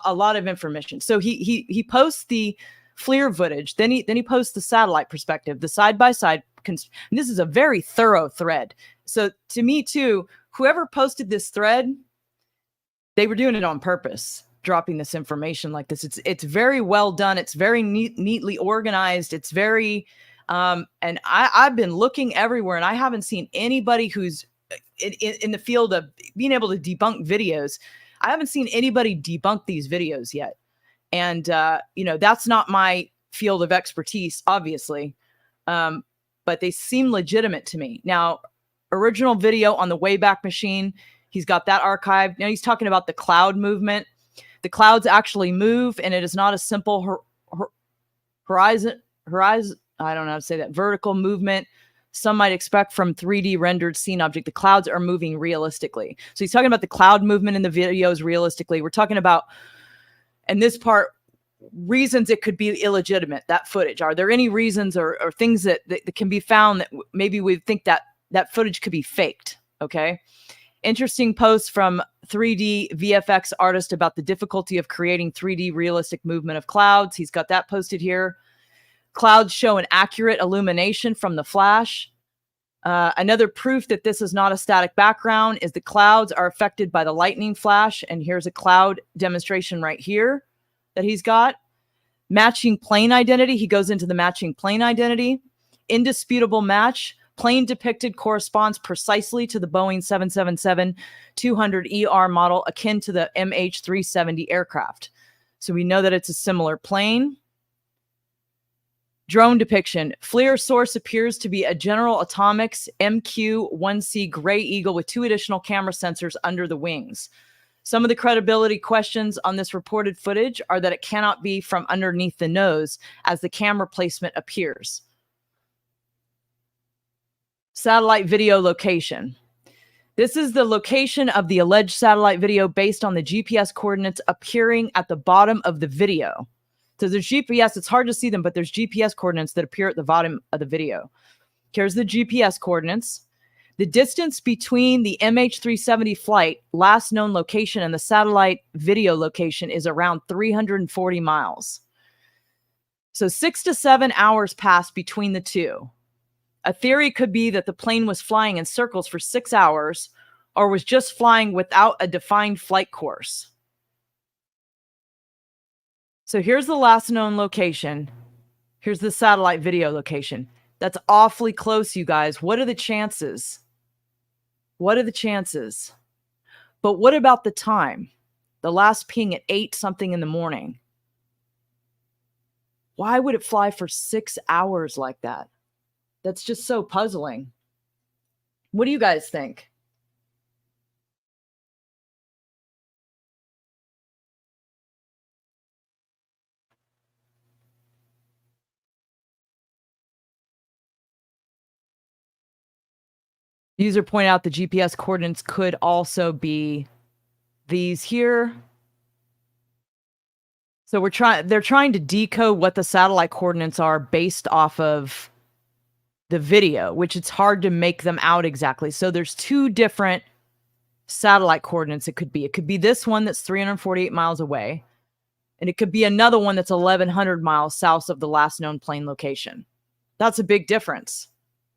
a lot of information. So he posts the FLIR footage, then he posts the satellite perspective, the side-by-side and this is a very thorough thread. So to me too, whoever posted this thread, they were doing it on purpose, dropping this information like this. It's very well done. It's very neatly organized. It's very, and I've been looking everywhere, and I haven't seen anybody who's in the field of being able to debunk videos. I haven't seen anybody debunk these videos yet. And, you know, that's not my field of expertise, obviously. But they seem legitimate to me. Now, original video on the Wayback Machine, he's got that archived. Now he's talking about the cloud movement. The clouds actually move, and it is not a simple horizon, I don't know how to say that, vertical movement some might expect from 3D rendered scene object. The clouds are moving realistically. So he's talking about the cloud movement in the videos realistically. We're talking about, and this part, reasons it could be illegitimate, that footage. Are there any reasons or things that can be found that maybe we think that that footage could be faked? Okay. Interesting post from 3D VFX artist about the difficulty of creating 3D realistic movement of clouds. He's got that posted here. Clouds show an accurate illumination from the flash. Another proof that this is not a static background is the clouds are affected by the lightning flash. And here's a cloud demonstration right here that he's got. Matching plane identity. He goes into the matching plane identity. Indisputable match. Plane depicted corresponds precisely to the Boeing 777-200ER model, akin to the MH370 aircraft. So we know that it's a similar plane. Drone depiction. FLIR source appears to be a General Atomics MQ-1C Gray Eagle with 2 additional camera sensors under the wings. Some of the credibility questions on this reported footage are that it cannot be from underneath the nose as the camera placement appears. Satellite video location. This is the location of the alleged satellite video based on the GPS coordinates appearing at the bottom of the video. So there's GPS, it's hard to see them, but there's GPS coordinates that appear at the bottom of the video. Here's the GPS coordinates. The distance between the MH370 flight, last known location, and the satellite video location is around 340 miles. So 6 to 7 hours passed between the two. A theory could be that the plane was flying in circles for 6 hours or was just flying without a defined flight course. So here's the last known location. Here's the satellite video location. That's awfully close, you guys. What are the chances? What are the chances? But what about the time? The last ping at 8 something in the morning. Why would it fly for 6 hours like that? That's just so puzzling. What do you guys think? User point out the GPS coordinates could also be these here. So they're trying to decode what the satellite coordinates are based off of the video, which it's hard to make them out exactly. So there's 2 different satellite coordinates it could be. It could be this one that's 348 miles away, and it could be another one that's 1,100 miles south of the last known plane location. That's a big difference,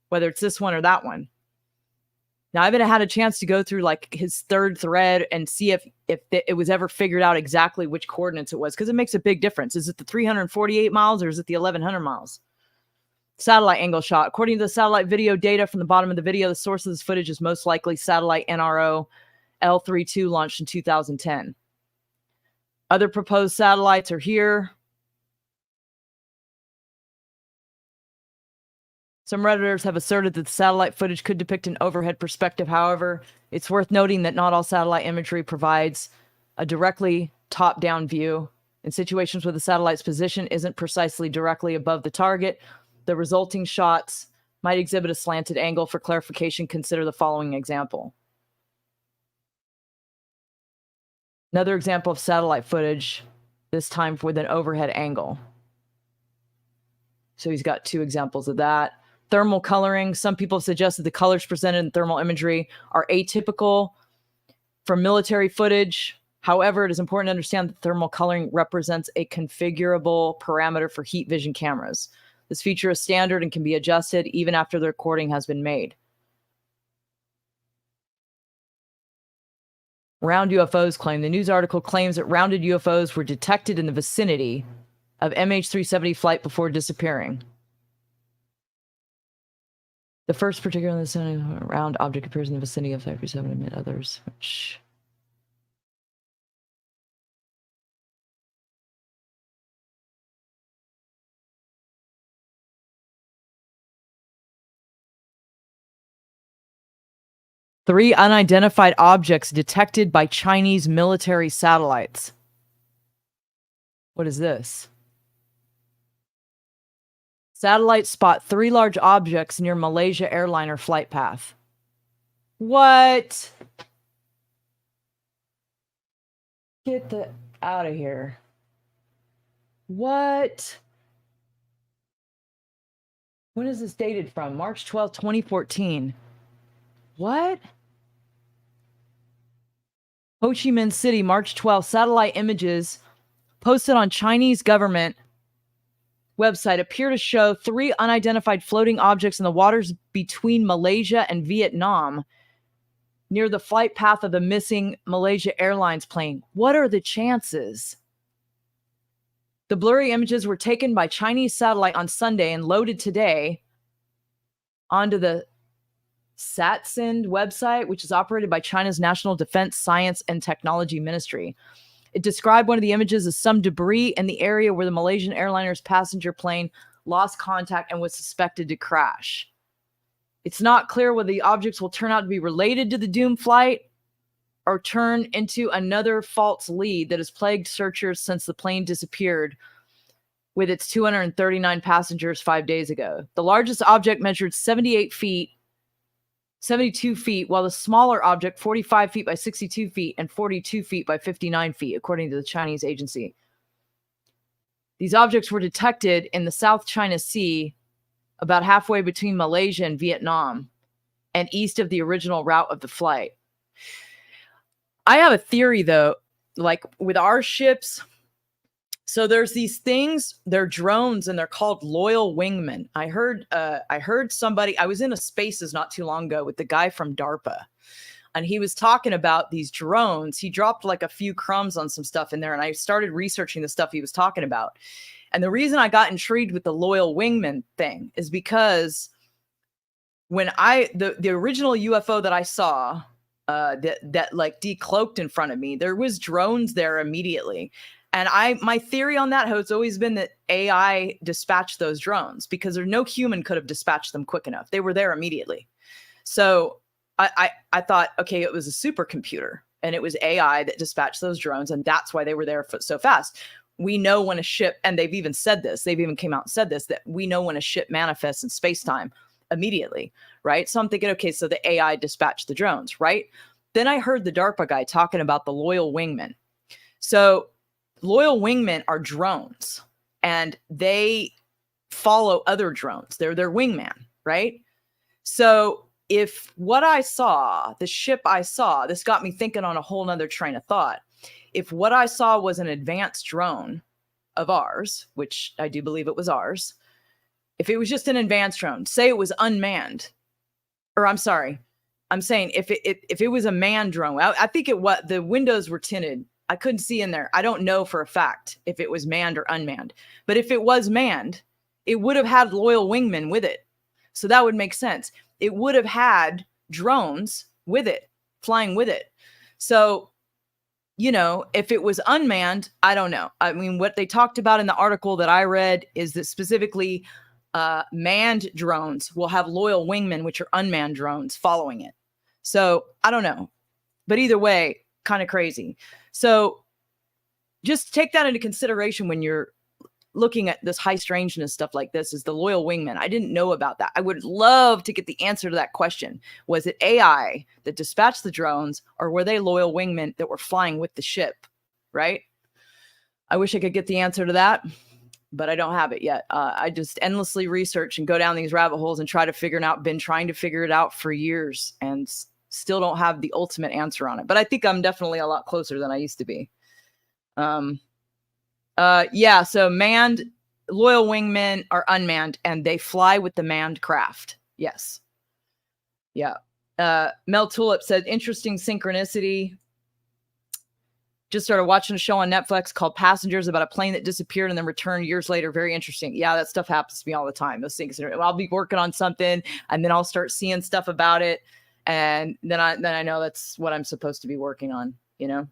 whether it's this one or that one. Now, I haven't had a chance to go through like his third thread and see if it was ever figured out exactly which coordinates it was, because it makes a big difference. Is it the 348 miles or is it the 1,100 miles? Satellite angle shot. According to the satellite video data from the bottom of the video, the source of this footage is most likely satellite NRO L32 launched in 2010. Other proposed satellites are here. Some Redditors have asserted that the satellite footage could depict an overhead perspective. However, it's worth noting that not all satellite imagery provides a directly top-down view. In situations where the satellite's position isn't precisely directly above the target, the resulting shots might exhibit a slanted angle. For clarification, consider the following example. Another example of satellite footage, this time with an overhead angle. So he's got 2 examples of that. Thermal coloring. Some people have suggested the colors presented in thermal imagery are atypical for military footage. However, it is important to understand that thermal coloring represents a configurable parameter for heat vision cameras. This feature is standard and can be adjusted even after the recording has been made. Round UFOs claim. The news article claims that rounded UFOs were detected in the vicinity of MH370 flight before disappearing. The first particular in the vicinity of a round object appears in the vicinity of 37 amid others, which... Three unidentified objects detected by Chinese military satellites. What is this? Satellites spot 3 large objects near Malaysia airliner flight path. What? Get the out of here. What? When is this dated from? March 12, 2014. What? Ho Chi Minh City, March 12. Satellite images posted on Chinese government website appear to show 3 unidentified floating objects in the waters between Malaysia and Vietnam near the flight path of the missing Malaysia Airlines plane. What are the chances? The blurry images were taken by Chinese satellite on Sunday and loaded today onto the SatSend website, which is operated by China's National Defense Science and Technology Ministry. It described one of the images as some debris in the area where the Malaysian airliner's passenger plane lost contact and was suspected to crash. It's not clear whether the objects will turn out to be related to the doomed flight or turn into another false lead that has plagued searchers since the plane disappeared with its 239 passengers 5 days ago. The largest object measured 72 feet, while the smaller object, 45 feet by 62 feet and 42 feet by 59 feet, according to the Chinese agency. These objects were detected in the South China Sea, about halfway between Malaysia and Vietnam, and east of the original route of the flight. I have a theory, though, like with our ships. So there's these things, they're drones, and they're called loyal wingmen. I heard somebody, I was in a Spaces not too long ago with the guy from DARPA, and he was talking about these drones. He dropped like a few crumbs on some stuff in there, and I started researching the stuff he was talking about. And the reason I got intrigued with the loyal wingman thing is because when the original UFO that I saw that like decloaked in front of me, there was drones there immediately. And my theory on that has always been that AI dispatched those drones because no human could have dispatched them quick enough. They were there immediately. So I thought, okay, it was a supercomputer and it was AI that dispatched those drones, and that's why they were there so fast. We know when a ship, and they've even said this, they've even came out and said this, that we know when a ship manifests in space-time immediately, right? So I'm thinking, okay, so the AI dispatched the drones, right? Then I heard the DARPA guy talking about the loyal wingmen. So loyal wingmen are drones, and they follow other drones. They're their wingman, right? So if what I saw, the ship I saw, this got me thinking on a whole nother train of thought. If what I saw was an advanced drone of ours, which I do believe it was ours, if it was just an advanced drone, say it was unmanned, or I'm sorry, I'm saying if it was a manned drone, I think the windows were tinted. I couldn't see in there. I don't know for a fact if it was manned or unmanned. But if it was manned, it would have had loyal wingmen with it. So that would make sense. It would have had drones with it, flying with it. So, you know, if it was unmanned, I don't know. I mean, what they talked about in the article that I read is that specifically manned drones will have loyal wingmen, which are unmanned drones, following it. So I don't know. But either way, kind of crazy. So just take that into consideration when you're looking at this high strangeness stuff like this, is the loyal wingman. I didn't know about that. I would love to get the answer to that question. Was it AI that dispatched the drones, or were they loyal wingmen that were flying with the ship? Right? I wish I could get the answer to that, but I don't have it yet. I just endlessly research and go down these rabbit holes and try to figure it out. Been trying to figure it out for years and still don't have the ultimate answer on it. But I think I'm definitely a lot closer than I used to be. Yeah, so manned loyal wingmen are unmanned and they fly with the manned craft. Yes. Yeah. Mel Tulip said, interesting synchronicity. Just started watching a show on Netflix called Passengers about a plane that disappeared and then returned years later. Very interesting. Yeah, that stuff happens to me all the time. Those things. I'll be working on something and then I'll start seeing stuff about it. And then I know that's what I'm supposed to be working on, you know?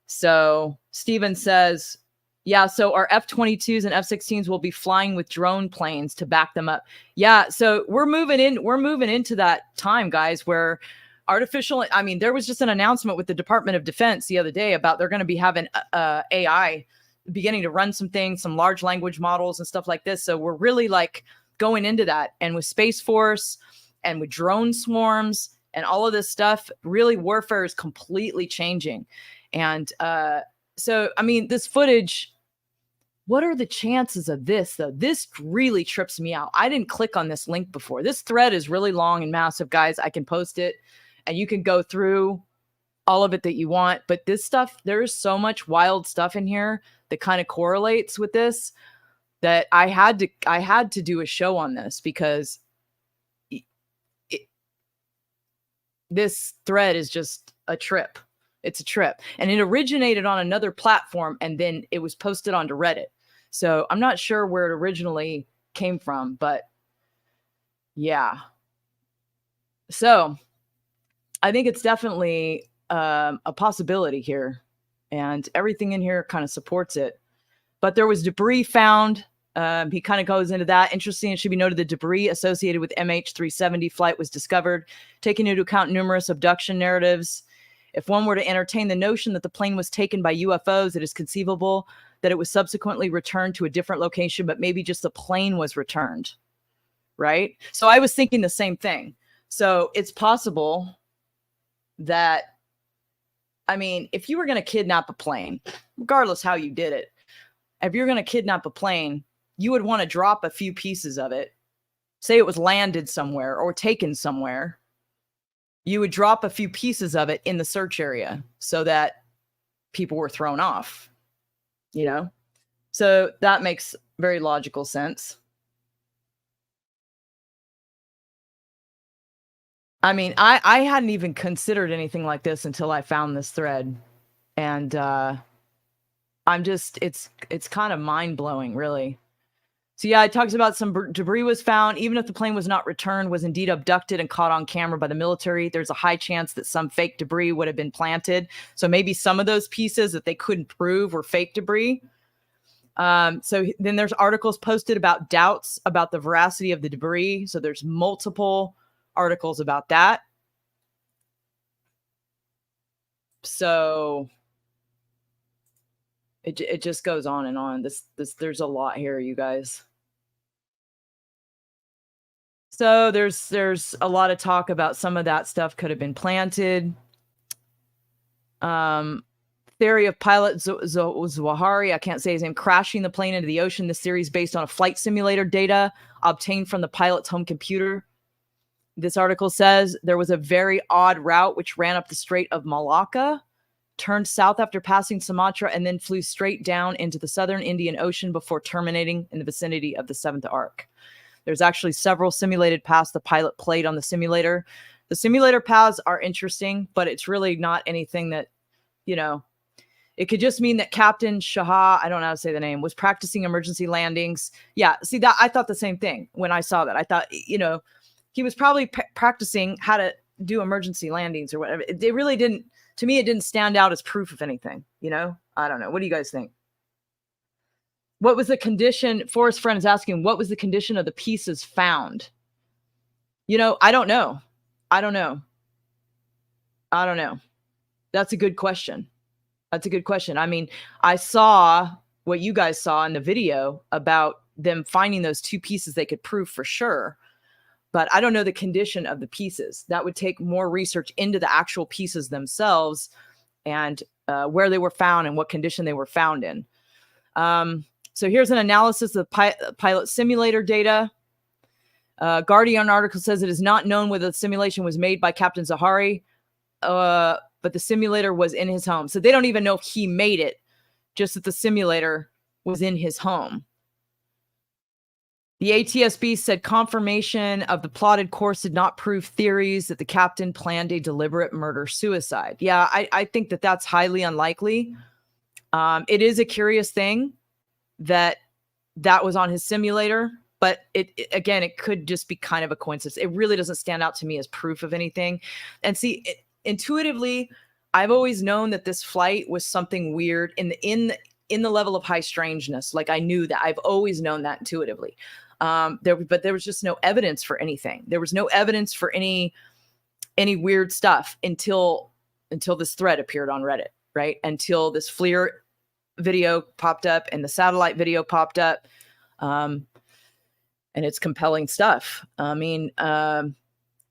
So Steven says, yeah, so our F-22s and F-16s will be flying with drone planes to back them up. Yeah, so we're moving into that time, guys, where artificial, I mean, there was just an announcement with the Department of Defense the other day about they're going to be having AI beginning to run some things, some large language models and stuff like this. So we're really like going into that. And with Space Force and with drone swarms and all of this stuff, really warfare is completely changing. And so, I mean, this footage, what are the chances of this, though? This really trips me out. I didn't click on this link before. This thread is really long and massive, guys. I can post it and you can go through all of it that you want. But this stuff, there's so much wild stuff in here that kind of correlates with this that I had to do a show on this because this thread is just a trip. It's a trip. And it originated on another platform and then it was posted onto Reddit. So I'm not sure where it originally came from, but yeah. So I think it's definitely a possibility here. And everything in here kind of supports it. But there was debris found. He kind of goes into that. Interesting, it should be noted the debris associated with MH370 flight was discovered, taking into account numerous abduction narratives. If one were to entertain the notion that the plane was taken by UFOs, it is conceivable that it was subsequently returned to a different location, but maybe just the plane was returned, right? So I was thinking the same thing. So it's possible that, I mean, if you were going to kidnap a plane, regardless how you did it, if you're going to kidnap a plane, you would want to drop a few pieces of it. Say it was landed somewhere or taken somewhere. You would drop a few pieces of it in the search area so that people were thrown off, you know? So that makes very logical sense. I mean, I hadn't even considered anything like this until I found this thread. And I'm just, it's kind of mind-blowing, really. So yeah, it talks about some debris was found, even if the plane was not returned, was indeed abducted and caught on camera by the military. There's a high chance that some fake debris would have been planted. So maybe some of those pieces that they couldn't prove were fake debris. So then there's articles posted about doubts about the veracity of the debris. So there's multiple articles about that. So it just goes on and on. There's a lot here, you guys. So there's a lot of talk about some of that stuff could have been planted. Theory of pilot Zawahiri, I can't say his name, crashing the plane into the ocean. This theory is based on a flight simulator data obtained from the pilot's home computer. This article says there was a very odd route which ran up the Strait of Malacca, turned south after passing Sumatra, and then flew straight down into the southern Indian Ocean before terminating in the vicinity of the Seventh Arc. There's actually several simulated paths the pilot played on the simulator. The simulator paths are interesting, but it's really not anything that, you know, it could just mean that Captain Shah, I don't know how to say the name, was practicing emergency landings. Yeah, see, that I thought the same thing when I saw that. I thought, you know, he was probably practicing how to do emergency landings or whatever. It really didn't, to me, it didn't stand out as proof of anything, you know? I don't know. What do you guys think? What was the condition? Forrest Friend is asking, what was the condition of the pieces found? You know, I don't know. I don't know. That's a good question. I mean, I saw what you guys saw in the video about them finding those two pieces they could prove for sure. But I don't know the condition of the pieces. That would take more research into the actual pieces themselves and where they were found and what condition they were found in. So here's an analysis of pilot simulator data. Guardian article says it is not known whether the simulation was made by Captain Zawahiri, but the simulator was in his home. So they don't even know if he made it, just that the simulator was in his home. The ATSB said confirmation of the plotted course did not prove theories that the captain planned a deliberate murder-suicide. Yeah, I think that that's highly unlikely. It is a curious thing that was on his simulator, but again, it could just be kind of a coincidence. It really doesn't stand out to me as proof of anything. And see, intuitively, I've always known that this flight was something weird in the level of high strangeness. Like I knew that. I've always known that intuitively. But there was just no evidence for anything. There was no evidence for any weird stuff until this thread appeared on Reddit, right? Until this FLIR video popped up and the satellite video popped up. And it's compelling stuff. I mean,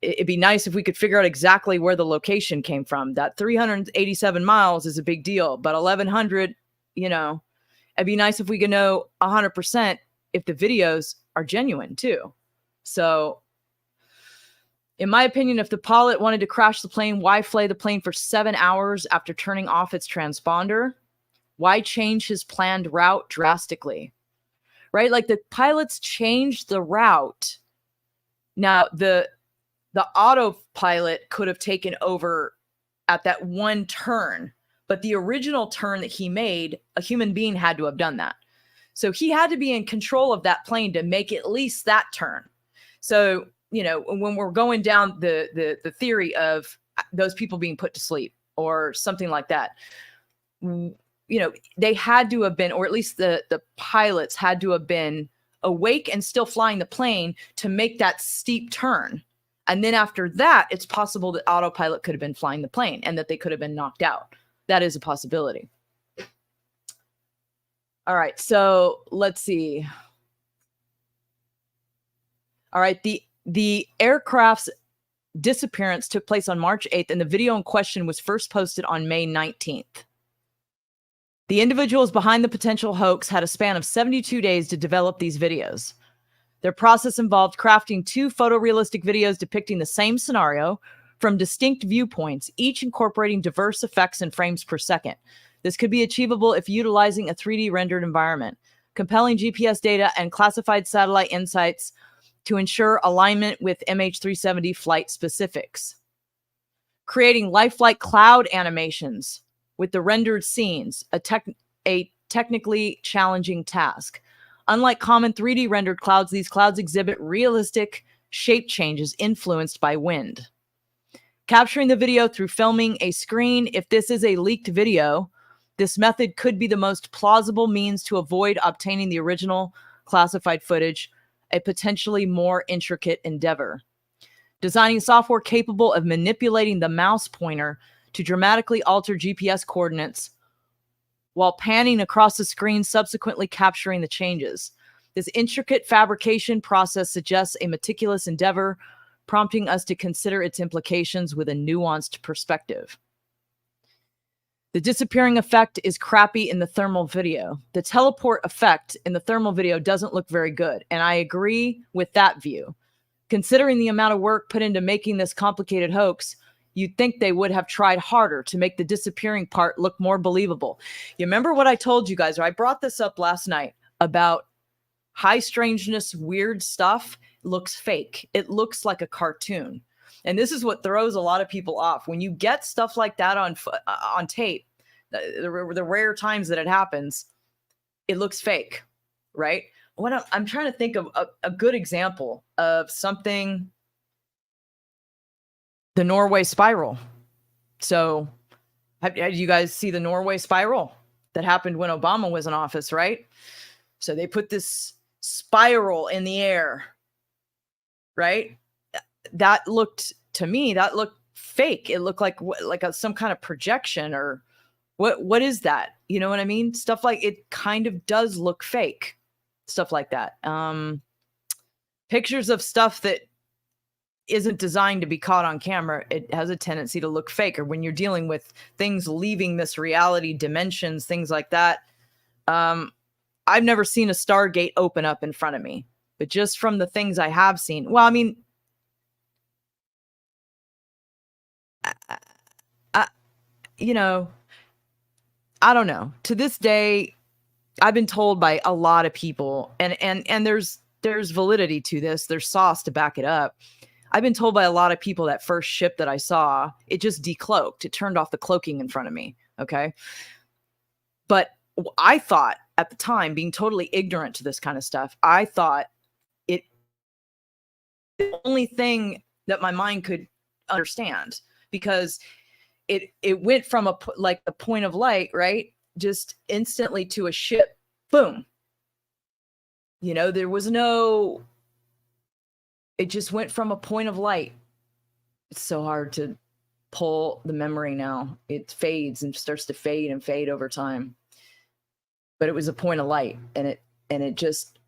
it'd be nice if we could figure out exactly where the location came from. That 387 miles is a big deal, but 1,100, it'd be nice if we could know 100% if the videos are genuine too. So in my opinion, if the pilot wanted to crash the plane, why fly the plane for 7 hours after turning off its transponder? Why change his planned route drastically? Right? Like the pilots changed the route. Now, the autopilot could have taken over at that one turn, but the original turn that he made, a human being had to have done that. So he had to be in control of that plane to make at least that turn. So, when we're going down the theory of those people being put to sleep or something like that, they had to have been, or at least the pilots had to have been awake and still flying the plane to make that steep turn. And then after that, it's possible that autopilot could have been flying the plane and that they could have been knocked out. That is a possibility. All right, so let's see. All right, the aircraft's disappearance took place on March 8th, and the video in question was first posted on May 19th. The individuals behind the potential hoax had a span of 72 days to develop these videos. Their process involved crafting 2 photorealistic videos depicting the same scenario from distinct viewpoints, each incorporating diverse effects and frames per second. This could be achievable if utilizing a 3D rendered environment, compelling GPS data, and classified satellite insights to ensure alignment with MH370 flight specifics. Creating lifelike cloud animations with the rendered scenes, a technically challenging task. Unlike common 3D rendered clouds, these clouds exhibit realistic shape changes influenced by wind. Capturing the video through filming a screen. If this is a leaked video, this method could be the most plausible means to avoid obtaining the original classified footage, a potentially more intricate endeavor. Designing software capable of manipulating the mouse pointer to dramatically alter GPS coordinates while panning across the screen, subsequently capturing the changes. This intricate fabrication process suggests a meticulous endeavor, prompting us to consider its implications with a nuanced perspective. The disappearing effect is crappy in the thermal video. The teleport effect in the thermal video doesn't look very good, and I agree with that view. Considering the amount of work put into making this complicated hoax, you'd think they would have tried harder to make the disappearing part look more believable. You remember what I told you guys, or I brought this up last night about high strangeness, weird stuff looks fake. It looks like a cartoon. And this is what throws a lot of people off. When you get stuff like that on tape, the rare times that it happens, it looks fake, right? I'm trying to think of a good example of something. The Norway spiral. So, did you guys see the Norway spiral that happened when Obama was in office, right? So they put this spiral in the air, right? That looked fake. It looked like some kind of projection, or what is that? You know what I mean? Stuff like it kind of does look fake. Stuff like that. Pictures of stuff that isn't designed to be caught on camera, it has a tendency to look fake. Or when you're dealing with things leaving this reality dimensions, things like that. I've never seen a Stargate open up in front of me, but just from the things I have seen, well, I mean, I don't know. To this day, I've been told by a lot of people, and there's there's validity to this. There's sauce to back it up. I've been told by a lot of people that first ship that I saw, it just decloaked. It turned off the cloaking in front of me. Okay. But I thought at the time, being totally ignorant to this kind of stuff, I thought it, the only thing that my mind could understand, because it went from like the point of light, right? Just instantly to a ship, boom. You know, there was no, it just went from a point of light. It's so hard to pull the memory now. It fades and starts to fade and fade over time. But it was a point of light, and it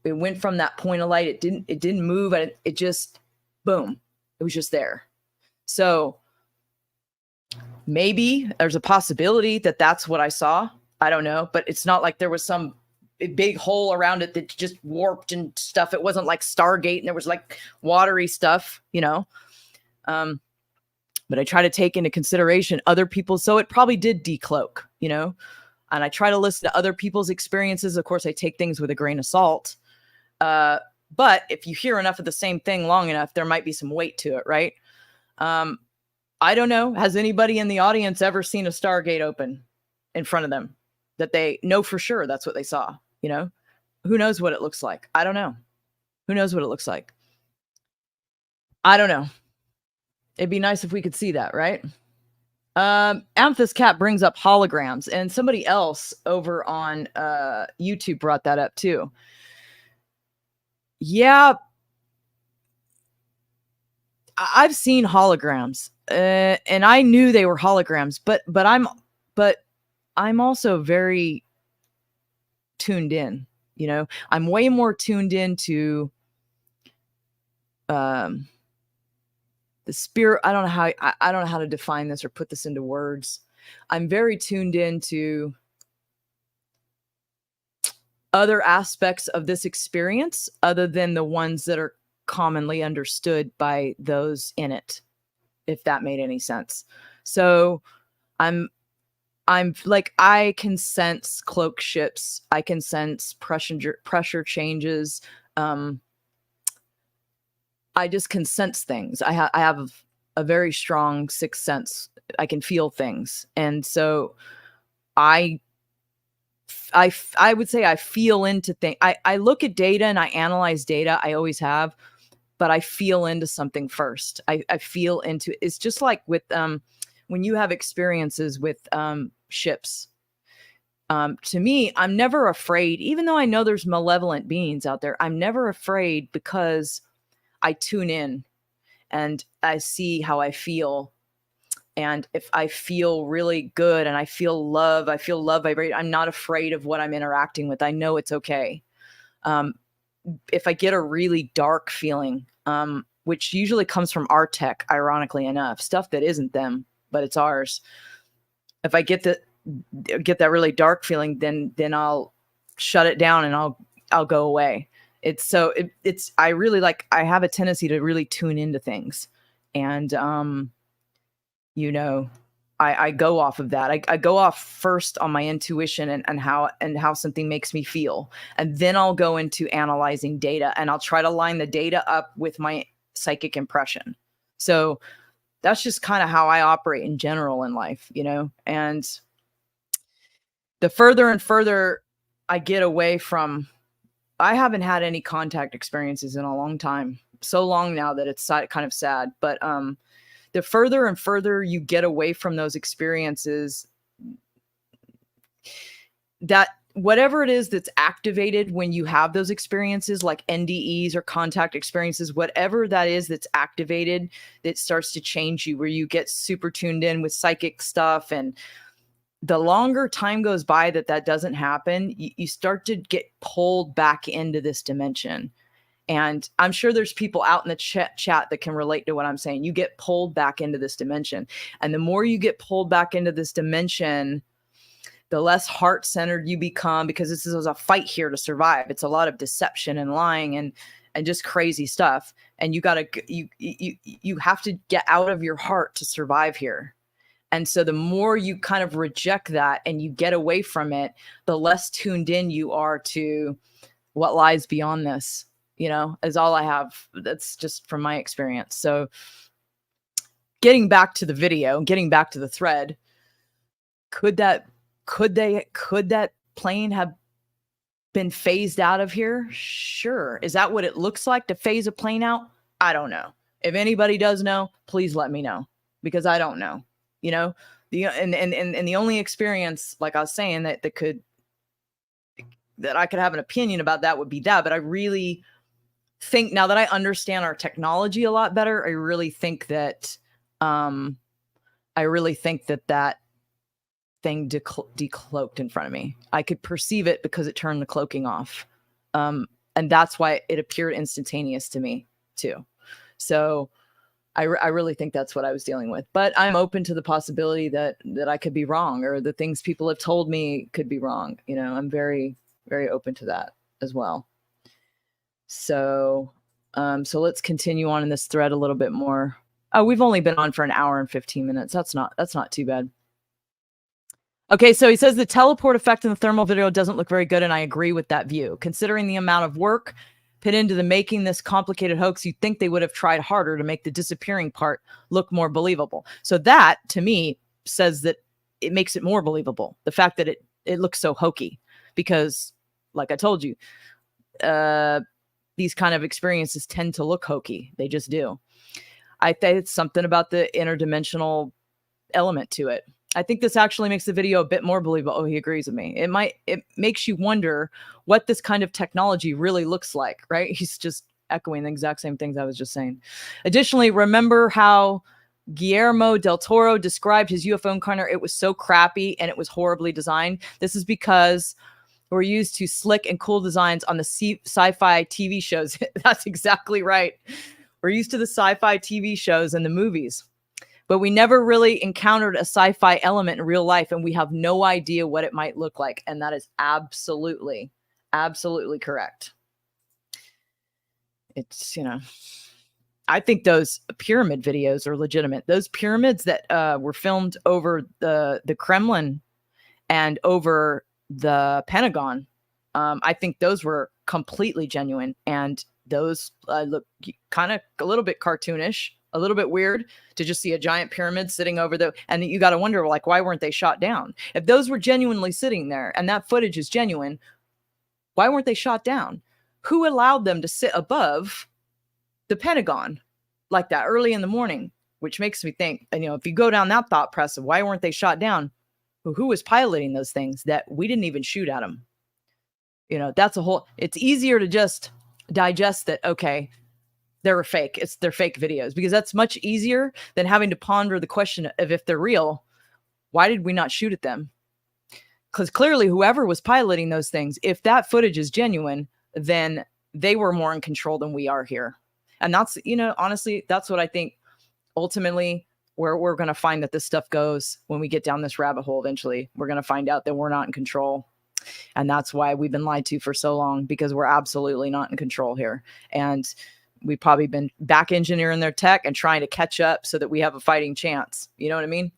went from that point of light. It didn't move, and it just, boom, it was just there. So maybe there's a possibility that that's what I saw. I don't know, but it's not like there was some big hole around it that just warped and stuff. It wasn't like Stargate and there was like watery stuff, you know. But I try to take into consideration other people. So it probably did decloak, you know, and I try to listen to other people's experiences. Of course, I take things with a grain of salt. But if you hear enough of the same thing long enough, there might be some weight to it, right? I don't know. Has anybody in the audience ever seen a Stargate open in front of them that they know for sure that's what they saw? You know, who knows what it looks like? I don't know. Who knows what it looks like? I don't know. It'd be nice if we could see that, right? Amethyst Cat brings up holograms, and somebody else over on YouTube brought that up too. Yeah, I've seen holograms, and I knew they were holograms, but I'm also very tuned in. You know, I'm way more tuned into the spirit. I don't know how to define this or put this into words. I'm very tuned into other aspects of this experience other than the ones that are commonly understood by those in it, if that made any sense. So I'm like, I can sense cloak ships. I can sense pressure changes. I just can sense things. I have a very strong sixth sense. I can feel things. And so I would say I feel into things. I look at data and I analyze data. I always have, but I feel into something first. I feel into, it's just like with, when you have experiences with ships, to me, I'm never afraid, even though I know there's malevolent beings out there. I'm never afraid because I tune in and I see how I feel. And if I feel really good and I feel love vibrate, I'm not afraid of what I'm interacting with. I know it's okay. If I get a really dark feeling, which usually comes from our tech, ironically enough, stuff that isn't them, but it's ours. If I get that really dark feeling, then I'll shut it down and I'll go away. I really like, I have a tendency to really tune into things. And, you know, I go off of that. I go off first on my intuition and how something makes me feel. And then I'll go into analyzing data and I'll try to line the data up with my psychic impression. So that's just kind of how I operate in general in life, you know. And the further and further I get away from, I haven't had any contact experiences in a long time. So long now that it's kind of sad. But the further and further you get away from those experiences, that whatever it is that's activated when you have those experiences, like NDEs or contact experiences, whatever that is that's activated, that starts to change you, where you get super tuned in with psychic stuff. And the longer time goes by that doesn't happen, you start to get pulled back into this dimension. And I'm sure there's people out in the chat that can relate to what I'm saying. You get pulled back into this dimension. And the more you get pulled back into this dimension, the less heart-centered you become, because this is a fight here to survive. It's a lot of deception and lying and just crazy stuff. And you have to get out of your heart to survive here. And so the more you kind of reject that and you get away from it, the less tuned in you are to what lies beyond this. you know, is all I have. That's just from my experience. So getting back to the video, getting back to the thread, could that plane have been phased out of here? Sure. Is that what it looks like to phase a plane out? I don't know. If anybody does know, please let me know, because I don't know. You know, and the only experience, like I was saying, that I could have an opinion about that would be that. But I really think, now that I understand our technology a lot better, I really think that that thing decloaked in front of me. I could perceive it because it turned the cloaking off. And that's why it appeared instantaneous to me too. So I really think that's what I was dealing with. But I'm open to the possibility that I could be wrong, or the things people have told me could be wrong. You know, I'm very, very open to that as well. So, so let's continue on in this thread a little bit more. Oh, we've only been on for an hour and 15 minutes. That's not too bad. Okay, so he says the teleport effect in the thermal video doesn't look very good, and I agree with that view. Considering the amount of work put into the making this complicated hoax, you'd think they would have tried harder to make the disappearing part look more believable. So that, to me, says that it makes it more believable. The fact that it looks so hokey, because, like I told you, these kind of experiences tend to look hokey. They just do. I think it's something about the interdimensional element to it. I think this actually makes the video a bit more believable. Oh, he agrees with me. It makes you wonder what this kind of technology really looks like, right? He's just echoing the exact same things I was just saying. Additionally, remember how Guillermo del Toro described his UFO encounter? It was so crappy and it was horribly designed. This is because we're used to slick and cool designs on the sci-fi TV shows. That's exactly right. We're used to the sci-fi TV shows and the movies. But we never really encountered a sci-fi element in real life, and we have no idea what it might look like. And that is absolutely, absolutely correct. It's, you know, I think those pyramid videos are legitimate. Those pyramids that were filmed over the Kremlin and over the Pentagon, I think those were completely genuine. And those look kind of a little bit cartoonish, a little bit weird to just see a giant pyramid sitting over and you got to wonder, like, why weren't they shot down? If those were genuinely sitting there and that footage is genuine, why weren't they shot down? Who allowed them to sit above the Pentagon like that early in the morning? Which makes me think, and, you know, if you go down that thought process of why weren't they shot down, who was piloting those things that we didn't even shoot at them? You know, that's it's easier to just digest that, okay, they're fake. They're fake videos, because that's much easier than having to ponder the question of, if they're real, why did we not shoot at them? Because clearly whoever was piloting those things, if that footage is genuine, then they were more in control than we are here. And that's, you know, honestly, that's what I think ultimately where we're going to find that this stuff goes when we get down this rabbit hole. Eventually, we're going to find out that we're not in control. And that's why we've been lied to for so long, because we're absolutely not in control here. And we've probably been back engineering their tech and trying to catch up so that we have a fighting chance. You know what I mean?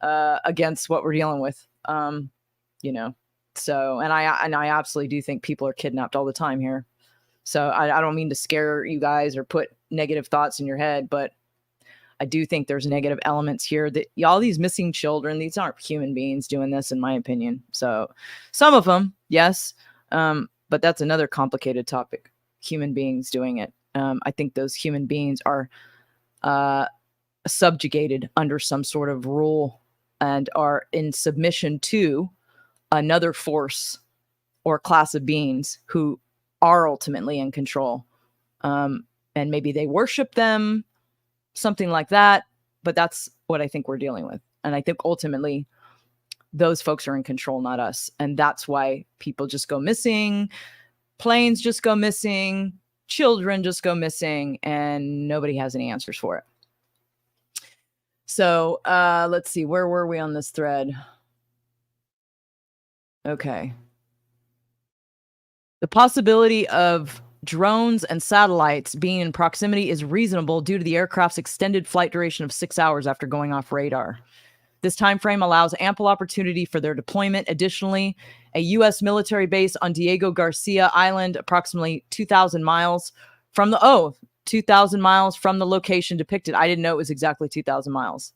Against what we're dealing with. You know, so, and I absolutely do think people are kidnapped all the time here. So I don't mean to scare you guys or put negative thoughts in your head, but I do think there's negative elements here that all these missing children, these aren't human beings doing this, in my opinion. So some of them, yes. But that's another complicated topic. Human beings doing it. I think those human beings are subjugated under some sort of rule and are in submission to another force or class of beings who are ultimately in control. And maybe they worship them, something like that. But that's what I think we're dealing with. And I think ultimately those folks are in control, not us. And that's why people just go missing, planes just go missing, children just go missing, and nobody has any answers for it. So let's see, where were we on this thread? Okay. The possibility of drones and satellites being in proximity is reasonable due to the aircraft's extended flight duration of 6 hours after going off radar. This time frame allows ample opportunity for their deployment. Additionally, a U.S. military base on Diego Garcia Island, approximately 2,000 miles from the 2,000 miles from the location depicted. I didn't know it was exactly 2,000 miles.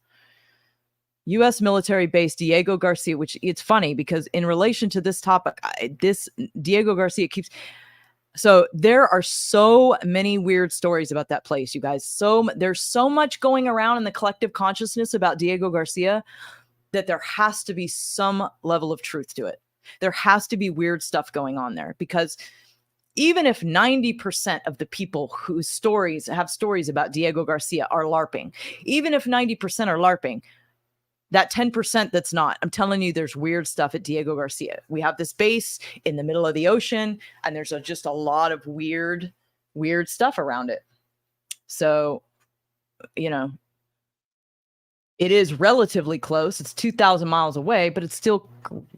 U.S. military base Diego Garcia, which it's funny because in relation to this topic, this Diego Garcia keeps. So there are so many weird stories about that place, you guys. There's so much going around in the collective consciousness about Diego Garcia that there has to be some level of truth to it. There has to be weird stuff going on there, because even if 90% of the people whose stories have stories about Diego Garcia are LARPing, even if 90% are LARPing, that 10% that's not, I'm telling you, there's weird stuff at Diego Garcia. We have this base in the middle of the ocean, and there's just a lot of weird stuff around it. So, you know, it is relatively close. It's 2,000 miles away, but it's still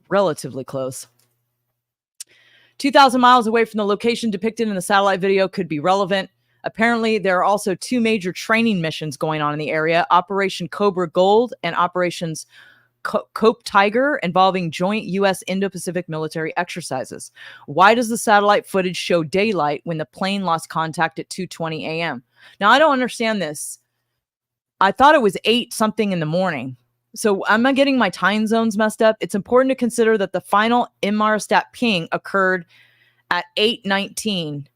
relatively close. 2,000 miles away from the location depicted in the satellite video could be relevant. Apparently, there are also two major training missions going on in the area, Operation Cobra Gold and Operations Cope Tiger, involving joint U.S. Indo-Pacific military exercises. Why does the satellite footage show daylight when the plane lost contact at 2:20 a.m.? Now, I don't understand this. I thought it was 8 something in the morning. So am I getting my time zones messed up? It's important to consider that the final Inmarsat ping occurred at 8:19.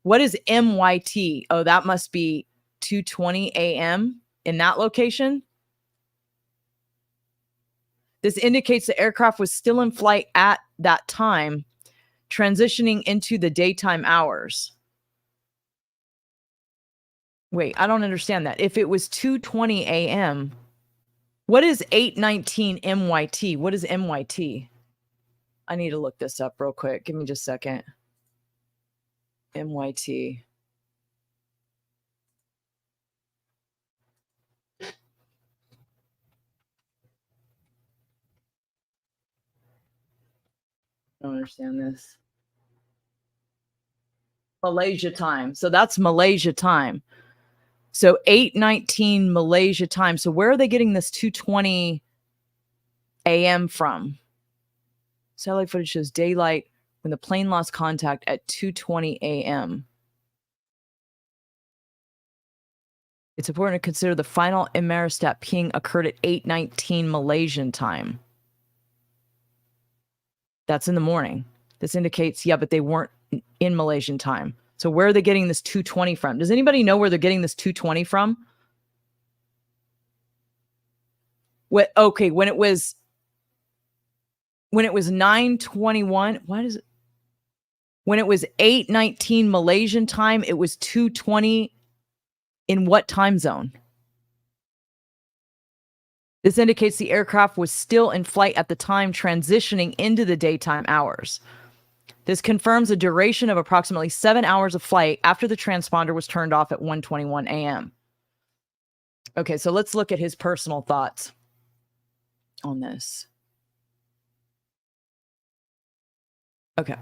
What is MYT? Oh, that must be 2:20 a.m. in that location. This indicates the aircraft was still in flight at that time, transitioning into the daytime hours. Wait, I don't understand that. If it was 2:20 a.m., what is 8:19 MYT? What is MYT? I need to look this up real quick. Give me just a second. MYT. I don't understand this. Malaysia time. So that's Malaysia time. So 8:19 Malaysia time. So where are they getting this 2:20 a.m. from? Satellite footage shows daylight when the plane lost contact at 2:20 a.m. It's important to consider the final Inmarsat ping occurred at 8:19 Malaysian time. That's in the morning. This indicates, yeah, but they weren't in Malaysian time. So where are they getting this 2:20 from? Does anybody know where they're getting this 2:20 from? Okay, when it was 9:21, what is it? When it was 8:19 Malaysian time, it was 2:20 in what time zone? This indicates the aircraft was still in flight at the time, transitioning into the daytime hours. This confirms a duration of approximately 7 hours of flight after the transponder was turned off at 1:21 a.m. Okay, so let's look at his personal thoughts on this. Okay.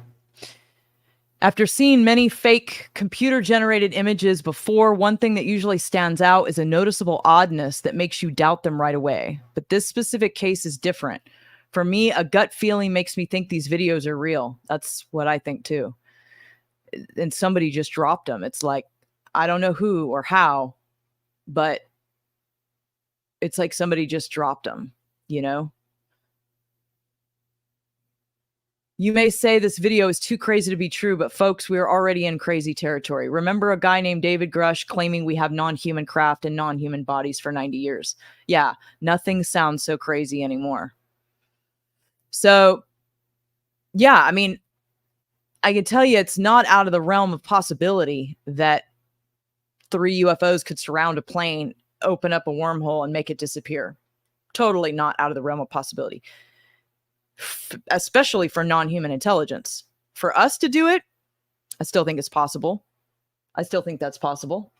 After seeing many fake computer-generated images before, one thing that usually stands out is a noticeable oddness that makes you doubt them right away. But this specific case is different. For me, a gut feeling makes me think these videos are real. That's what I think too. And somebody just dropped them. It's like, I don't know who or how, but it's like somebody just dropped them, you know? You may say this video is too crazy to be true, but folks, we are already in crazy territory. Remember a guy named David Grush claiming we have non-human craft and non-human bodies for 90 years? Yeah, nothing sounds so crazy anymore. So, yeah, I mean, I can tell you it's not out of the realm of possibility that 3 UFOs could surround a plane, open up a wormhole, and make it disappear. Totally not out of the realm of possibility. Especially for non-human intelligence. For us to do it, I still think it's possible. I still think that's possible.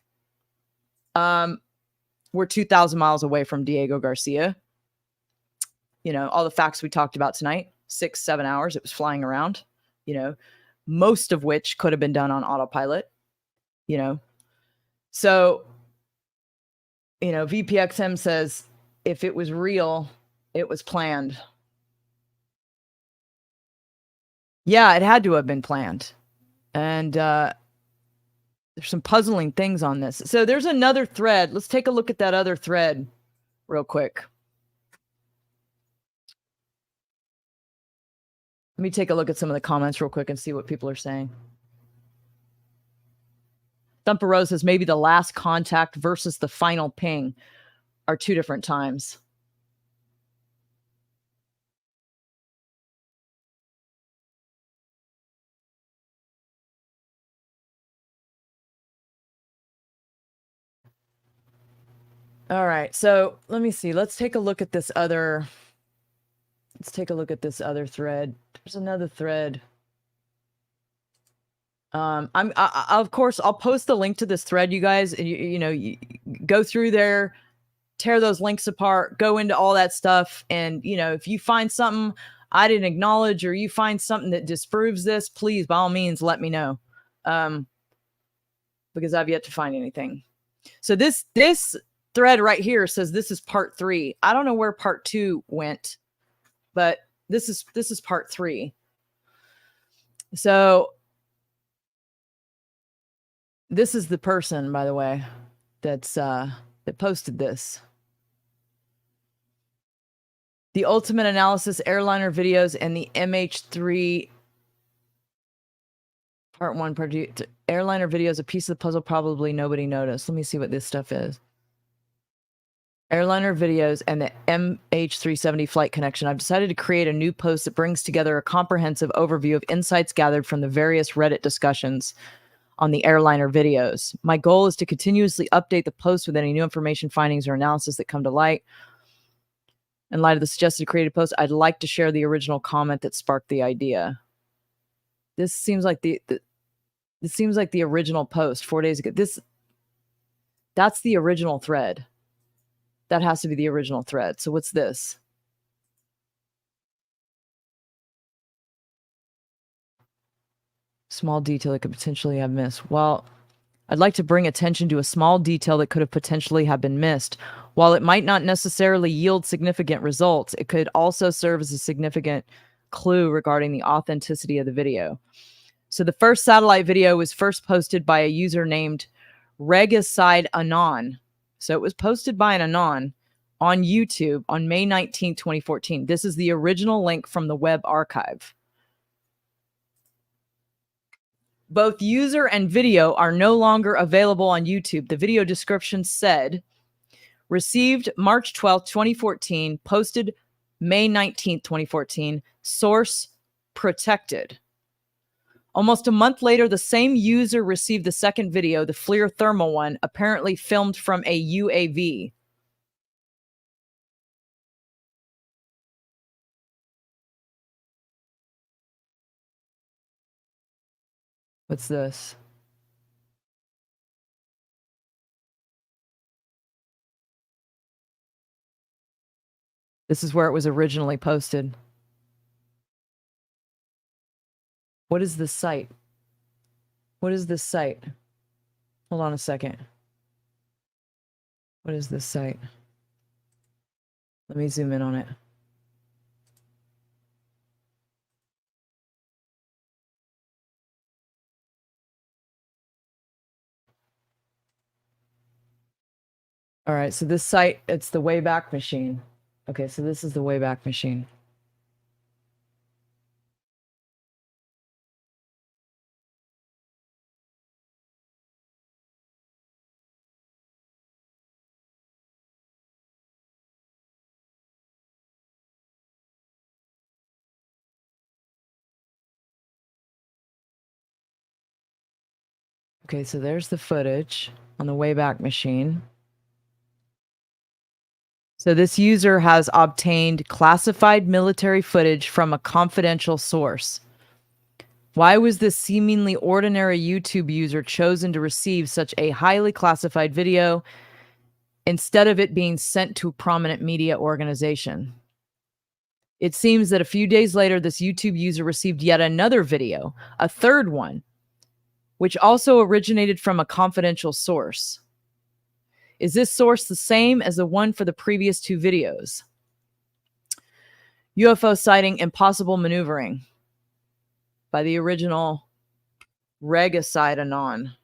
We're 2,000 miles away from Diego Garcia. You know, all the facts we talked about tonight, 6-7 hours it was flying around, you know, most of which could have been done on autopilot, you know. So, you know, VPXM says if it was real, it was planned. Yeah, it had to have been planned. And there's some puzzling things on this. So there's another thread. Let's take a look at that other thread real quick. Let me take a look at some of the comments real quick and see what people are saying. Thumper Rose says maybe the last contact versus the final ping are two different times. All right, so let me see. Let's take a look at this other. Let's take a look at this other thread. There's another thread. Of course, I'll post the link to this thread, you guys. You go through there, tear those links apart, go into all that stuff, and if you find something I didn't acknowledge or you find something that disproves this, please, by all means, let me know, because I've yet to find anything. So this thread right here says this is part 3. I don't know where part 2 went, but this is part 3. So this is the person, by the way, that posted this. The Ultimate Analysis Airliner videos and the MH3 part 1, part 2 airliner videos, a piece of the puzzle probably nobody noticed. Let me see what this stuff is. Airliner videos and the MH370 flight connection. I've decided to create a new post that brings together a comprehensive overview of insights gathered from the various Reddit discussions on the airliner videos. My goal is to continuously update the post with any new information, findings, or analysis that come to light. In light of the suggested creative post, I'd like to share the original comment that sparked the idea. This seems like the original post 4 days ago. That's the original thread. That has to be the original thread. So what's this? Small detail that could potentially have missed. Well, I'd like to bring attention to a small detail that could have potentially have been missed. While it might not necessarily yield significant results, it could also serve as a significant clue regarding the authenticity of the video. So the first satellite video was first posted by a user named Regicide Anon. So it was posted by an Anon on YouTube on May 19, 2014. This is the original link from the web archive. Both user and video are no longer available on YouTube. The video description said, received March 12, 2014, posted May 19, 2014, source protected. Almost a month later, the same user received the second video, the FLIR thermal one, apparently filmed from a UAV. What's this? This is where it was originally posted. What is this site? What is this site? Hold on a second. What is this site? Let me zoom in on it. All right, so this site, it's the Wayback Machine. Okay, so this is the Wayback Machine. Okay, so there's the footage on the Wayback Machine. So this user has obtained classified military footage from a confidential source. Why was this seemingly ordinary YouTube user chosen to receive such a highly classified video instead of it being sent to a prominent media organization? It seems that a few days later, this YouTube user received yet another video, a third one, which also originated from a confidential source. Is this source the same as the one for the previous two videos? UFO sighting, impossible maneuvering. by the original Regicide Anon.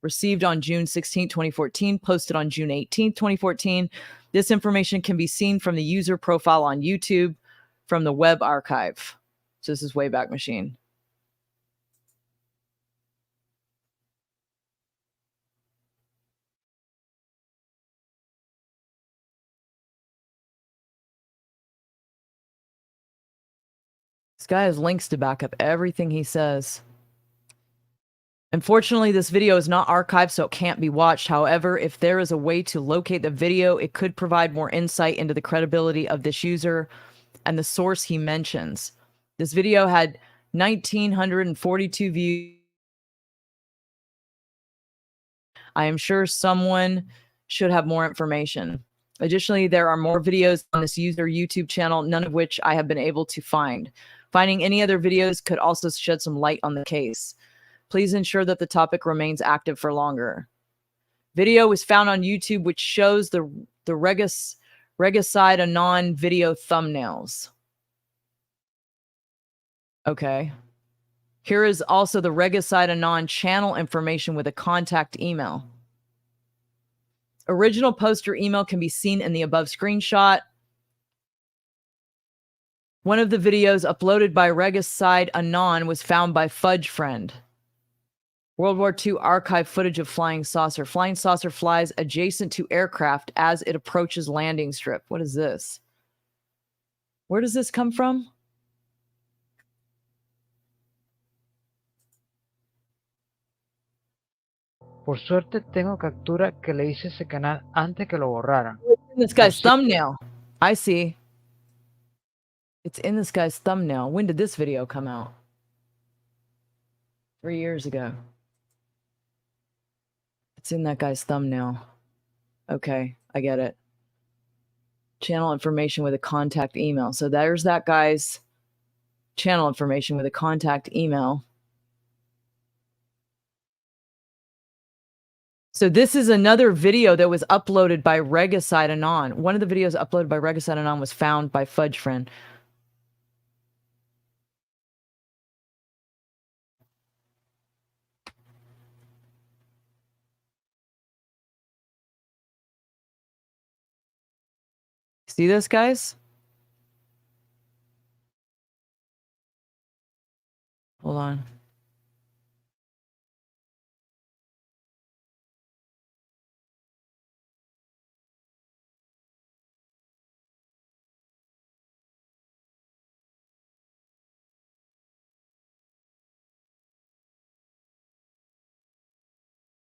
Received on June 16, 2014, posted on June 18, 2014. This information can be seen from the user profile on YouTube from the web archive. So this is Wayback Machine. This guy has links to back up everything he says. Unfortunately, this video is not archived, so it can't be watched. However, if there is a way to locate the video, it could provide more insight into the credibility of this user and the source he mentions. This video had 1,942 views. I am sure someone should have more information. Additionally, there are more videos on this user YouTube channel, none of which I have been able to find. Finding any other videos could also shed some light on the case. Please ensure that the topic remains active for longer. Video was found on YouTube, which shows the Regicide Anon video thumbnails. Okay. Here is also the Regicide Anon channel information with a contact email. Original poster email can be seen in the above screenshot. One of the videos uploaded by Regicide Anon was found by Fudge Friend. World War II archive footage of flying saucer. Flying saucer flies adjacent to aircraft as it approaches landing strip. What is this? Where does this come from? Por suerte tengo captura que le hice ese canal antes que lo borraran. This guy's thumbnail. I see. It's in this guy's thumbnail. When did this video come out? 3 years ago. It's in that guy's thumbnail. Okay, I get it. Channel information with a contact email. So there's that guy's channel information with a contact email. So this is another video that was uploaded by Regicide Anon. One of the videos uploaded by Regicide Anon was found by Fudge Friend. See this, guys? Hold on.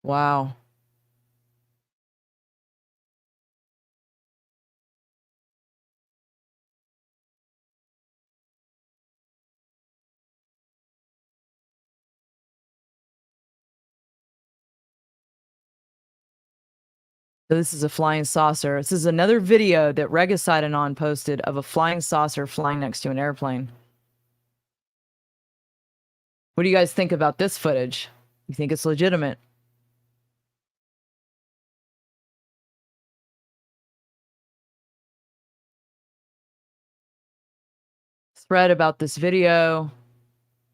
Wow. So this is a flying saucer. This is another video that Regicide Anon posted of a flying saucer flying next to an airplane. What do you guys think about this footage? You think it's legitimate? Thread about this video.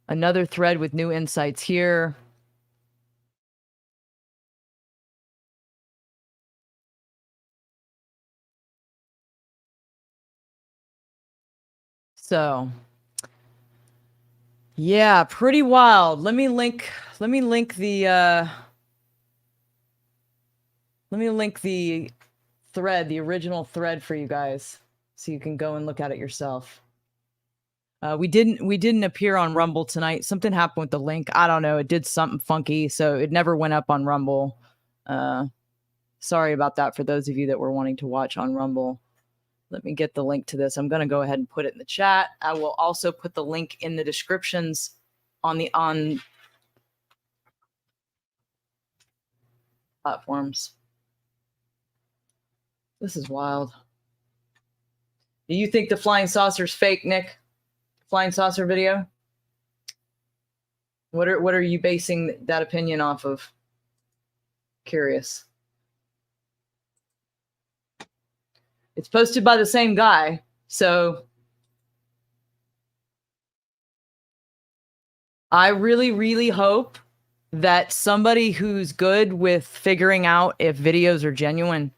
Another thread with new insights here. So, yeah, pretty wild. Let me link the thread, the original thread for you guys, so you can go and look at it yourself. We didn't appear on Rumble tonight. Something happened with the link. I don't know. It did something funky, so it never went up on Rumble. Sorry about that for those of you that were wanting to watch on Rumble. Let me get the link to this. I'm going to go ahead and put it in the chat. I will also put the link in the descriptions on platforms. This is wild. Do you think the flying saucer's fake, Nick? Flying saucer video? What are you basing that opinion off of? Curious. It's posted by the same guy, so I really, really hope that somebody who's good with figuring out if videos are genuine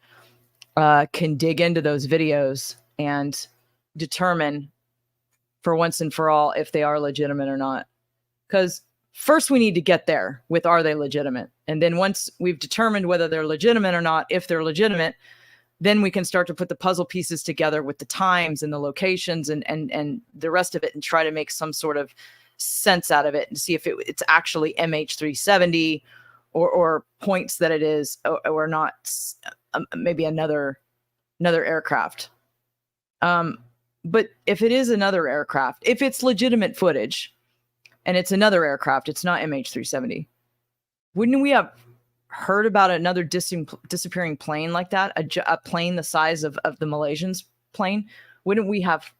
can dig into those videos and determine for once and for all if they are legitimate or not. Because first we need to get there with, are they legitimate? And then once we've determined whether they're legitimate or not, if they're legitimate, then we can start to put the puzzle pieces together with the times and the locations and the rest of it and try to make some sort of sense out of it and see if it's actually MH370 or points that it is or not, maybe another aircraft. But if it is another aircraft, if it's legitimate footage and it's another aircraft, it's not MH370. Wouldn't we have heard about another disappearing plane like that? A plane the size of the Malaysians plane? Wouldn't we have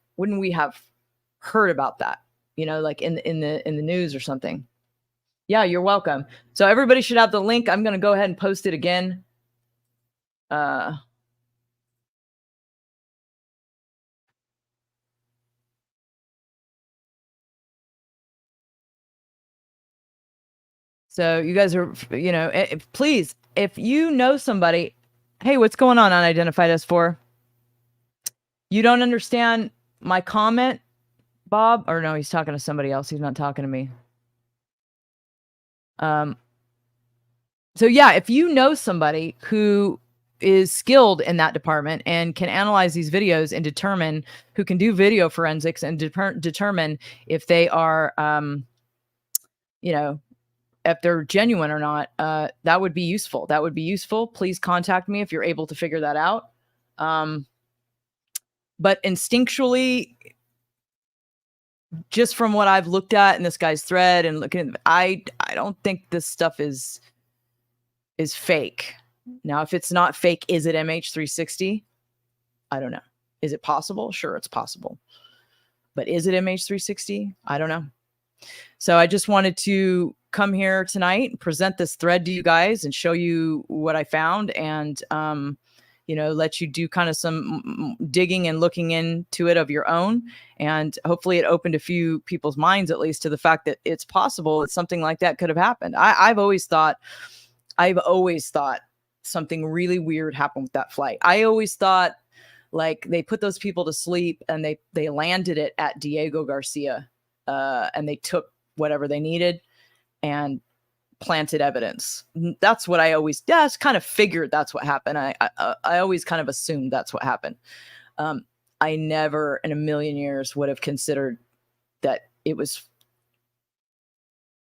heard about that? You know, like in the news or something. Yeah, you're welcome. So everybody should have the link. I'm going to go ahead and post it again. So you guys are, you know, please, if you know somebody, hey, what's going on, unidentified S4? You don't understand my comment, Bob? Or no, he's talking to somebody else. He's not talking to me. So yeah, if you know somebody who is skilled in that department and can analyze these videos and determine, who can do video forensics and determine if they are, you know, if they're genuine or not, that would be useful. That would be useful. Please contact me if you're able to figure that out. But instinctually, just from what I've looked at in this guy's thread and looking, I don't think this stuff is fake. Now, if it's not fake, is it MH360? I don't know. Is it possible? Sure, it's possible. But is it MH360? I don't know. So I just wanted to come here tonight and present this thread to you guys and show you what I found and, you know, let you do kind of some digging and looking into it of your own. And hopefully it opened a few people's minds, at least, to the fact that it's possible that something like that could have happened. I've always thought something really weird happened with that flight. I always thought like they put those people to sleep and they landed it at Diego Garcia, and they took whatever they needed and planted evidence. That's what I always kind of figured that's what happened. I always kind of assumed that's what happened. I never in a million years would have considered that it was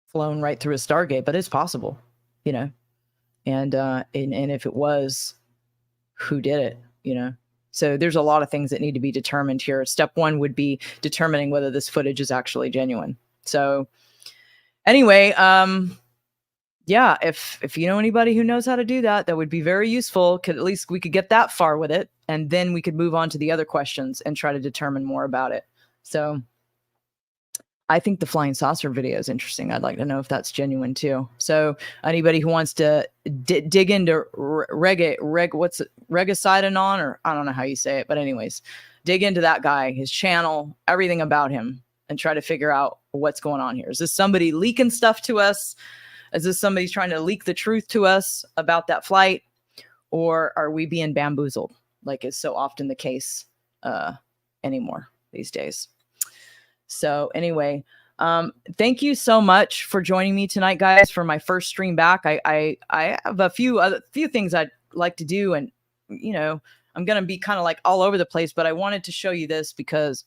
flown right through a Stargate, but it's possible, you know. And if it was, who did it, you know? So there's a lot of things that need to be determined here. Step one would be determining whether this footage is actually genuine. So anyway, yeah, if you know anybody who knows how to do that, that would be very useful. At least we could get that far with it, and then we could move on to the other questions and try to determine more about it. So I think the flying saucer video is interesting. I'd like to know if that's genuine too. So anybody who wants to dig into Regasidanon, or I don't know how you say it, but anyways, dig into that guy, his channel, everything about him, and try to figure out what's going on here. Is this somebody leaking stuff to us? Is this somebody trying to leak the truth to us about that flight? Or are we being bamboozled like is so often the case anymore these days? So anyway, thank you so much for joining me tonight, guys, for my first stream back. I have a few things I'd like to do, and you know, I'm gonna be kind of like all over the place, but I wanted to show you this because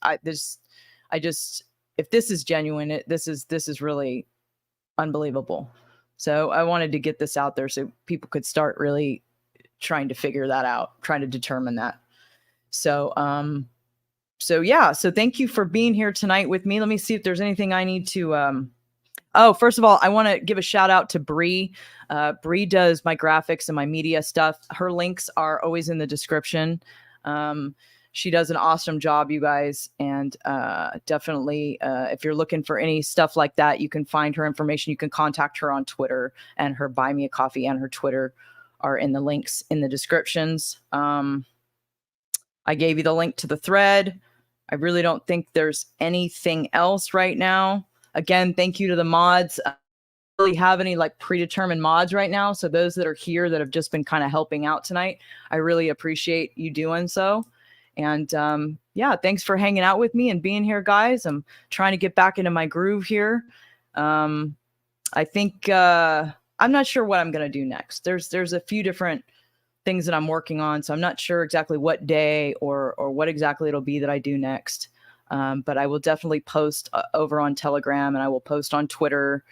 if this is genuine, this is really unbelievable. So I wanted to get this out there so people could start really trying to figure that out, trying to determine that. So so yeah, so thank you for being here tonight with me. Let me see if there's anything I need to oh, first of all, I want to give a shout out to Bree. Bree does my graphics and my media stuff. Her links are always in the description. She does an awesome job, you guys. And definitely, if you're looking for any stuff like that, you can find her information. You can contact her on Twitter, and her Buy Me a Coffee and her Twitter are in the links in the descriptions. I gave you the link to the thread. I really don't think there's anything else right now. Again, thank you to the mods. I don't really have any like predetermined mods right now. So those that are here that have just been kind of helping out tonight, I really appreciate you doing so. And yeah, thanks for hanging out with me and being here, guys. I'm trying to get back into my groove here. I think I'm not sure what I'm going to do next. There's a few different things that I'm working on, so I'm not sure exactly what day or what exactly it'll be that I do next. But I will definitely post over on Telegram, and I will post on Twitter,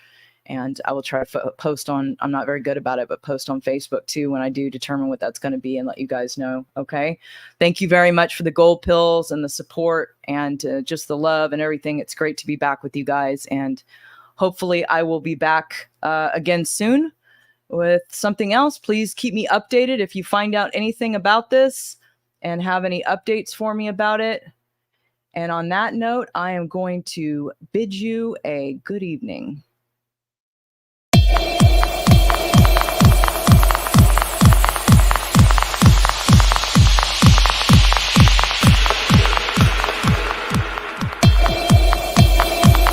and I will try to post on, I'm not very good about it, but post on Facebook too when I do determine what that's going to be and let you guys know. Okay. Thank you very much for the gold pills and the support and just the love and everything. It's great to be back with you guys. And hopefully I will be back again soon with something else. Please keep me updated if you find out anything about this and have any updates for me about it. And on that note, I am going to bid you a good evening.